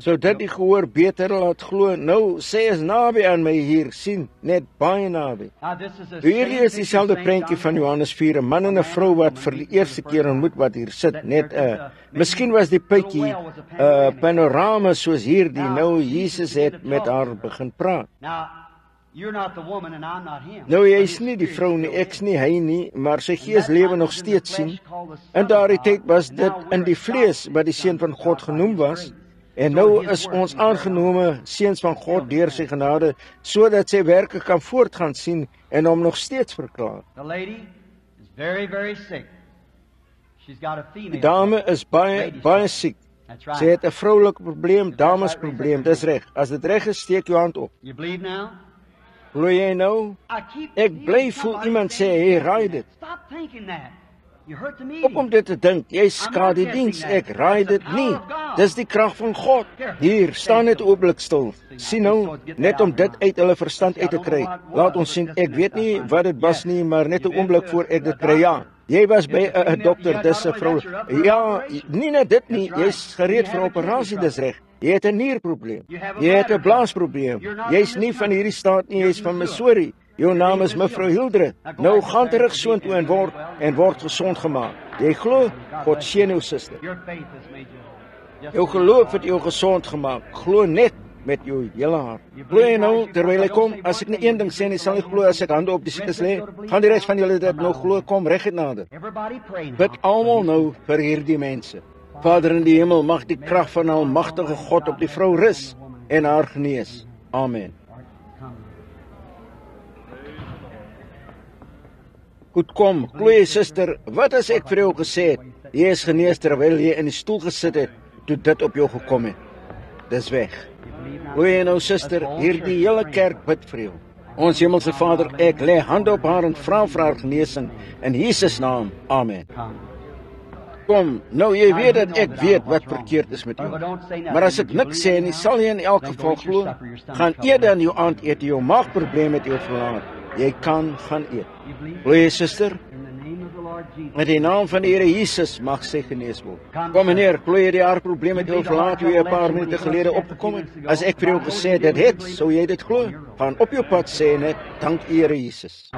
So dit die gehoor beter laat glo, nou sê is naby aan my hier, sien, net baie naby. Hierdie is dieselfde prentjie van Johannes 4, 'n man en 'n vrou wat vir die eerste keer ontmoet wat hier sit, net miskien was die pytjie panorama soos hierdie, nou Jesus het met haar begin praat. Nou jy is nie die vrou nie, ek's nie hy nie, maar sy gees lewe nog steeds, sien. In daardie tyd was dit in die vlees wat die seun van God genoem was, en nou is ons aangenome seuns van God deur sy genade, sodat sy werke kan voortgaan, sien, en hom nog steeds verklaar. Die dame is baie siek. Sy het 'n vroulike probleem, damesprobleem, dis reg. As dit reg is, steek jou hand op. Glo jy nou? Ek bly voel iemand sê, hy raai dit. Op om dit te dink, jy skade die diens, ek raai dit nie. Dis die krag van God. Hier, staan net 'n oomblik stil. Sien nou, net om dit uit hulle verstand uit te kry. Laat ons sien, ek weet nie wat dit was nie, maar net 'n oomblik voor ek dit kry, ja. Jy was by 'n dokter, dis 'n vrou. Ja, nie net dit nie, jy's gereed vir 'n operasie, dis reg. Jy het 'n nierprobleem. Jy het 'n blaasprobleem. Jy's nie van hierdie staat nie, jy's van Missouri. Jou naam is mevrou Hildred. Nou gaan terug soontoe en word gesond gemaak. Jy glo? God seën jou suster. Jou geloof het jou gesond gemaak. Glo net met jou hele hart. Glo jy nou terwyl hy kom? As ek nie een ding sê nie, sal ek glo as ek hande op die siekes lê. Gaan die res van julle dit nou glo, kom reguit nader. Bid almal nou vir hierdie mense. Vader in die hemel, mag die krag van almagtige God op die vrou rus en haar genees. Amen. Goed, kom, glo jy suster, wat as ek vir jou gesê het, jy is genees terwyl jy in die stoel gesit het, toe dit op jou gekom het. Dis weg. Glo jy nou suster, hierdie hele kerk bid vir jou. Ons hemelse Vader, ek lê hande op haar en vra vir haar genesing, in Jesus naam, amen. Kom, nou jy weet dat ek weet wat verkeerd is met jou. Maar as ek niks sê nie, sal jy in elk geval glo. Gaan eet dan jou aandete, jou maagprobleem met jou verlaat. Jy kan gaan eet. Glo jy, suster? Met die naam van die Here Jesus mag sy genees word. Kom meneer, glo jy die hartprobleem met jou verlaat hoe jy 'n paar minute gelede opgekom het? As ek vir jou gesê dit het, sou jy dit glo? Gaan op jou pad sê net, dank U Here Jesus.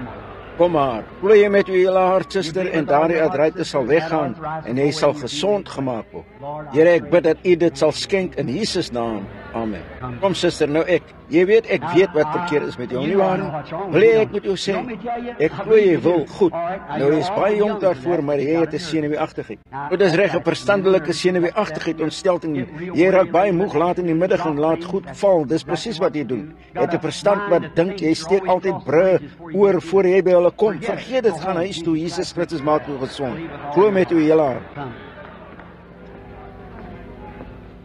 Kom maar, glo jy met jou hele hart, suster, en daardie artritis sal weggaan en jy sal gesond gemaak word. Here, ek bid dat U dit sal skenk in Jesus naam. Amen. Kom suster, nou jy weet ek weet wat verkeerd is met jou, nie waar nie? Wil jy ek moet jou sê? Ek glo jy wil goed. Nou jy is baie jong daarvoor, maar jy het 'n senuweeagtigheid. Dit is reg, 'n verstandelike senuweeagtigheid, ontstelting. Jy raak baie moeg laat in die middag en laat goed val. Dis presies wat jy doen. Jy het 'n verstand wat dink jy steek altyd brûe oor voor jy by hulle kom. Vergeet dit, gaan huis toe. Jesus Christus maak jou gesond. Glo met jou hele hart.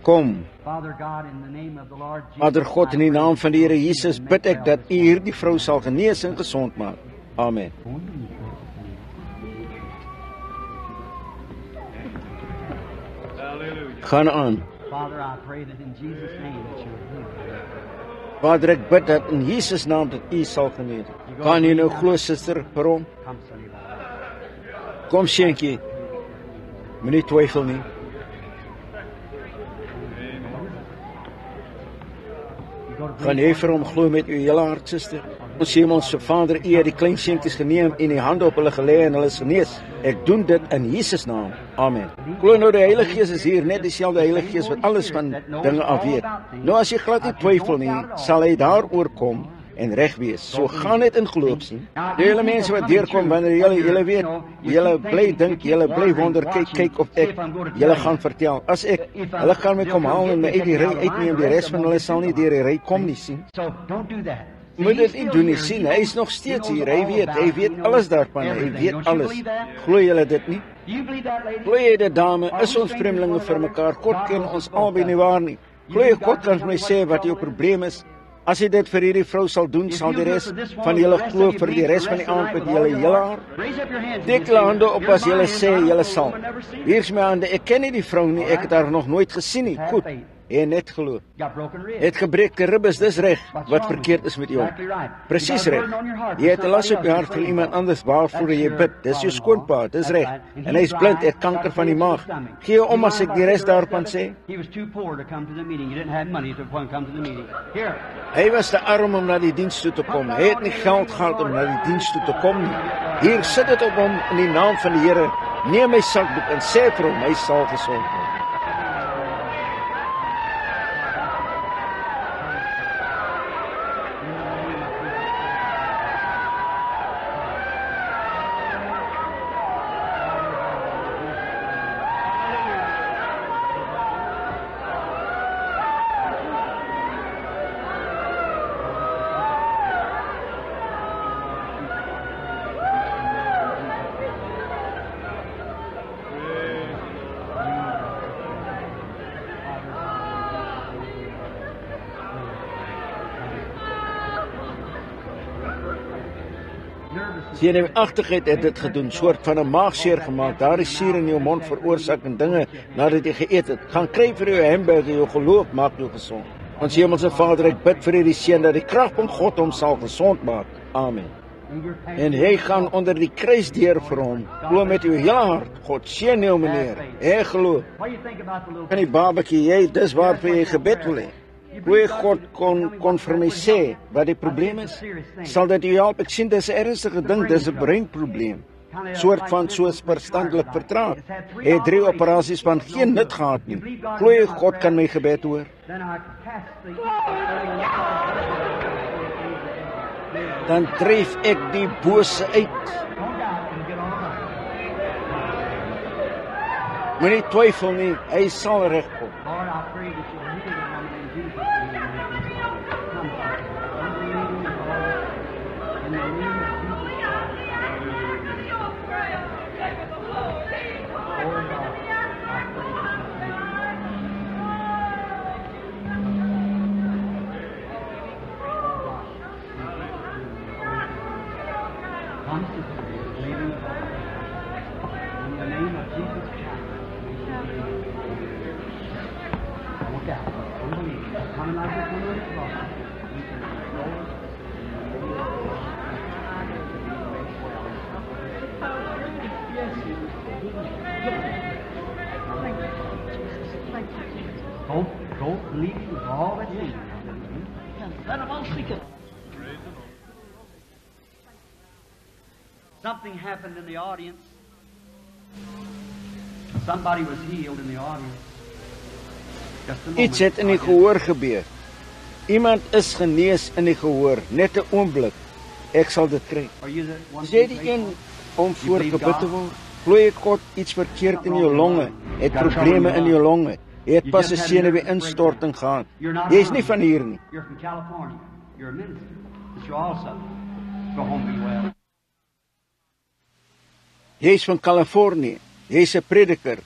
Kom. Vader God, in die naam van die Here Jesus bid ek dat U hierdie vrou sal genees en gesond maak. Amen. Gaan aan. Vader, ek bid dat in Jesus naam dat U sal genees. Kan jy nou glo, suster, vir hom? Kom, Sjenkie. Moenie twyfel nie. Gaan jy vir hom glo met u hele hart, suster? Ons Hemelse Vader, U het die klein seentjies geneem en die hande op hulle gelê en hulle is genees. Ek doen dit in Jesus naam. Amen. Glo nou, die Heilige Gees is hier, net dieselfde Heilige Gees wat alles van dinge af weet. Nou as jy glad nie twyfel nie, sal hy daaroor kom en reg wees. So gaan net in geloof sien. Die hele mense wat deurkom wanneer julle weet, julle bly dink, julle bly wonder, kyk of ek julle gaan vertel. As ek, hulle gaan my kom haal en my uit die ry uitneem, die res van hulle sal nie deur die ry kom nie, sien. Moet dit nie doen nie, sien, hy is nog steeds hier, hy weet alles daarvan, hy weet alles. Glo julle dit nie? Glo jy dit, dame, is ons vreemdelinge vir mekaar, God ken ons albei nie waar nie. Glo jy God kan vir my sê wat jou probleem is? As jy dit vir hierdie vrou sal doen, sal die res van julle glo vir die res van die aand met julle hele hart. Steek julle hande op as julle sê julle sal. Hier is my hande, ek ken nie die vrou nie, ek het haar nog nooit gesien nie. Goed, en net geloof. Het gebreekte ribbes, dis reg, wat verkeerd is met jou. Presies reg. Jy het 'n las op jou hart vir iemand anders waarvoor jy bid. Dis jou skoonpa, dis reg. En hy is blind, het kanker van die maag. Gee om as ek die res daarvan sê. Hy was te arm om na die diens toe te kom. Hy het nie geld gehad om na die diens toe te kom nie. Hier sit dit op hom in die naam van die Here. Neem my sakdoek en sê vir hom, hy sal gesond word. Senuweeagtigheid het dit gedoen, soort van 'n maagseer gemaak. Daardie suur in jou mond veroorsaak en dinge nadat jy geëet het. Gaan kry vir jou hamburger, jou geloof maak jou gesond. Ons Hemelse Vader, ek bid vir hierdie seun dat die krag van God hom sal gesond maak. Amen. En hy gaan onder die kruis deur vir hom. Glo met jou hele hart. God seën jou, meneer. Hy glo. Kan die babatjie, jy, dis waarvoor jy gebed wil hê. Hoe God kon vir my sê wat die probleem is, sal dit jou help. Ek sien dis 'n ernstige ding, dis 'n breinprobleem. Soort van soos verstandelik vertraag. Hy het 3 operasies van geen nut gehad nie. Glo jy God kan my gebed hoor? Dan dryf ek die bose uit. Moenie twyfel nie, hy sal regkom. In the name of Jesus Christ. Go believing with all that's in you. Something happened in the audience. Somebody was healed in the audience. Just a moment. Iets het in die gehoor gebeur. Iemand is genees in die gehoor, net 'n oomblik. Ek sal dit kry. Are you the one Is jy die who's een grateful? om voor gebid te word? Glo jy God iets verkeerd in jou longe? Het probleme in jou longe? Jy het pas 'n senuwee-instorting gehad. Jy is nie van hier nie. You're from California. You're a minister. Mr. Also. Go home be well. Jy is van Kalifornië. Jy's 'n prediker.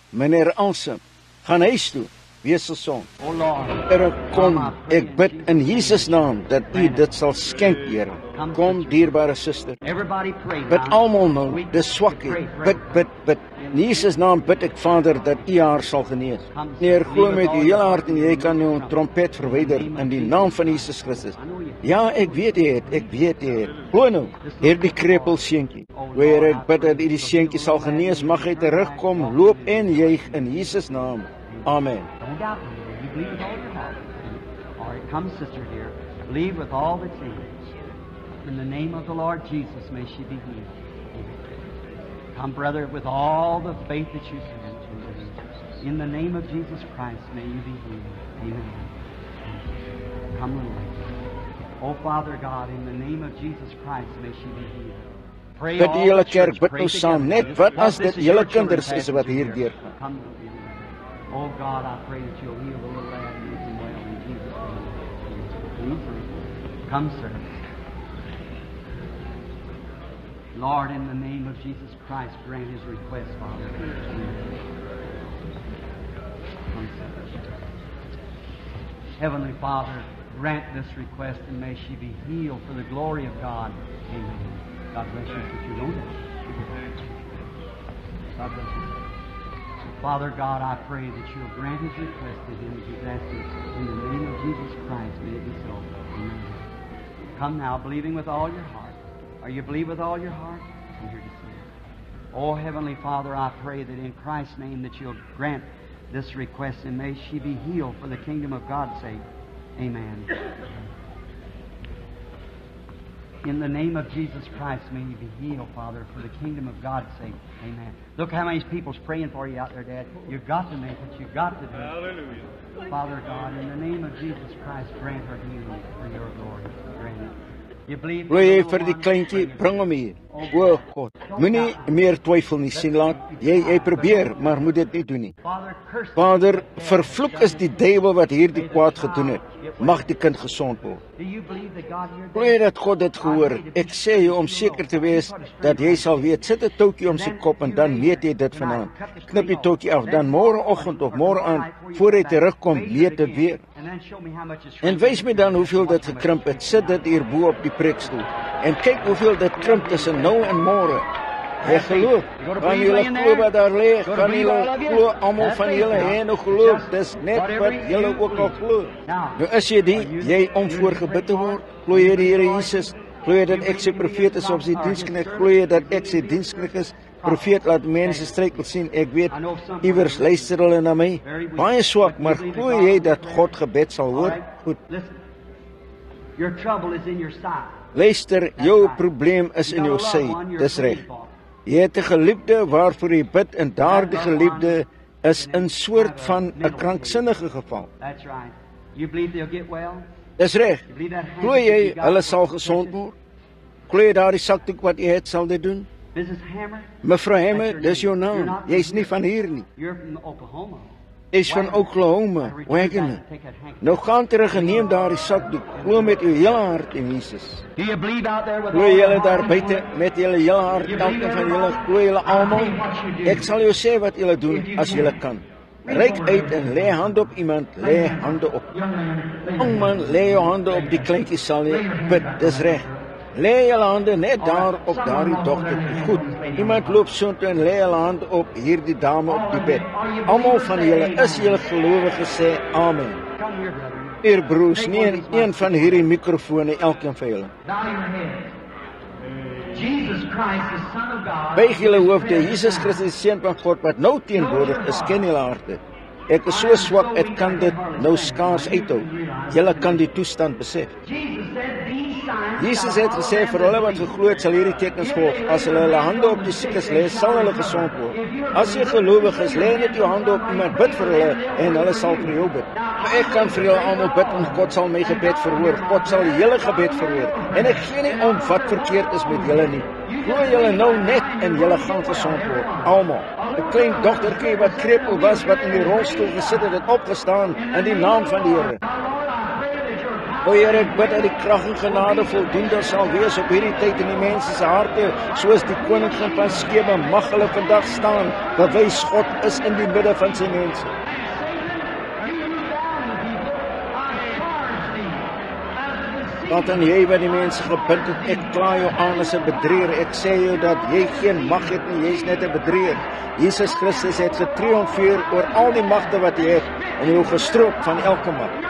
Meneer Alsem, gaan huis toe. Wees gesond. Oh Lord. Here, kom, ek bid in Jesus naam dat U dit sal skenk, Here. Kom, dierbare suster. Everybody pray. Bid almal nou, dis swakheid. Bid. In Jesus naam bid ek, Vader, dat U haar sal genees. Heer, glo met U hele hart en jy kan jou trompet verwyder in die naam van Jesus Christus. Ja, ek weet jy het. Glo nou, hierdie krepel seentjie. Heer, ek bid dat U die seentjie sal genees, mag hy terugkom, loop en juig in Jesus naam. Amen. Don't doubt me. You believe with all your heart. All right, come, sister dear. Believe with all that's in you. In the name of the Lord Jesus, may she be healed. Come, brother, with all the faith that you can. In the name of Jesus Christ, may you be healed. Amen. Come, little lady. Oh, Father God, in the name of Jesus Christ, may she be healed. Pray Bid all die hele the kerk, church, bid pray nou saam, together. net wat as This dit is your julle children kinders is passing wat through hier here. deurgaan. Come, oh God, I pray that you'll heal the little lad and make him well in Jesus' name. Please, come, sir. Lord, in the name of Jesus Christ, grant his request, Father. Come, sir. Heavenly Father, grant this request and may she be healed for the glory of God. Amen. God bless you, if you don't know. God bless you. Father God, I pray that you'll grant his request to him as he's asking. In the name of Jesus Christ, may it be so. Amen. Come now, believing with all your heart. Are you believe with all your heart? I'm here to see you. Oh, Heavenly Father, I pray that in Christ's name that you'll grant this request and may she be healed for the kingdom of God's sake. Amen. In the name of Jesus Christ, may you be healed, Father, for the kingdom of God's sake. Amen. Look how many people's praying for you out there, Dad. You've got to make it. You've got to do it. Hallelujah. Father God, in the name of Jesus Christ, grant her healing for your glory. Grant it. You believe Wil jy vir die kleintjie bring hom hier? O God, moenie meer twyfel nie, sien laat. Jy probeer, maar moet dit nie doen nie. Vader, vervloek is die duiwel wat hierdie kwaad gedoen het. Mag die kind gesond word. Glo jy dat God dit gehoor het? Ek sê jy om seker te wees dat jy sal weet, sit 'n touwtjie om sy kop en dan meet jy dit vanaand. Knip die touwtjie af, dan môreoggend of môre aand voor hy terugkom, meet dit weer. En wys my dan hoeveel dit gekrimp het. Sit dit hier bo op die preekstoel en kyk hoeveel dit krimp tussen nou en môre. Jy geloof, kan julle glo wat daar lê, kan julle glo, almal van julle hê nog geloof, dis net wat julle ook al glo. Nou is jy om voorgebid te word, glo jy die Here Jesus, glo jy dat ek sy profeet is of sy diensknegt, glo jy dat ek sy diensknegt is, profeet laat mense struikel sien, ek weet, iewers luister hulle na my, baie swak, maar glo jy dat God gebed sal hoor? Goed. Luister, jou probleem is in jou sy, dis reg. Jy het 'n geliefde waarvoor jy bid en daardie geliefde is in soort van 'n kranksinnige geval. Dis reg. Glo jy hulle sal gesond word? Glo jy daardie sakdoek wat jy het sal dit doen? Mevrou Hammer, dis jou naam. Jy's nie van hier nie. Is van Oklahoma, Wagoner. Nou gaan terug en neem daardie sakdoek. Glo met jou hele hart in Jesus. Glo julle daar buite met julle hele hart, elkeen van julle, glo julle almal. Ek sal jou sê wat julle doen as julle kan. Reik uit en lê hand op iemand, lê hande op. Jong man, lê jou hande op die kleintjie sal jy bid, dis reg. Lê julle hande net daar op daardie dogter. Goed. Iemand loop soontoe en lê hulle hande op hierdie dame op die bed. Almal van julle is julle gelowige sê amen. Eer broers, nie een van hierdie mikrofone, elkeen van julle. Buig julle hoofde, Jesus Christus, die Seun van God wat nou teenwoordig is, ken julle harte. Ek is so swak, ek kan dit nou skaars uithou. Julle kan die toestand besef. Jesus het gesê, vir hulle wat geglo het, sal hierdie tekens volg. As hulle hulle hande op die siekes lê, sal hulle gesond word. As jy gelowig is, lê net jou hande op iemand, bid vir hulle, en hulle sal vir jou bid. Maar ek kan vir julle almal bid, en God sal my gebed verhoor. God sal die hele gebed verhoor. En ek gee nie om wat verkeerd is met julle nie. Glo julle nou net, en julle gaan gesond word. Almal. 'n Klein dogtertjie wat krepeel was, wat in die rolstoel gesit het, het opgestaan in die naam van die Here. O Here, ek bid dat die krag en genade voldoende sal wees op hierdie tyd in die mense se harte, soos die koningin van Skeba mag hulle vandag staan, bewys God is in die midde van sy mense. Dat en jy wat die mense gebind het, ek kla jou aan as 'n bedrieger, ek sê jou dat jy geen mag het nie, jy is net 'n bedrieger. Jesus Christus het getriomfeer oor al die magte wat jy het, en jou gestroop van elke mag.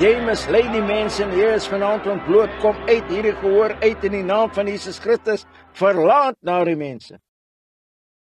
Jy mislei die mense en jy is vanaand ontbloot, kom uit hierdie gehoor uit in die naam van Jesus Christus, verlaat na die mense.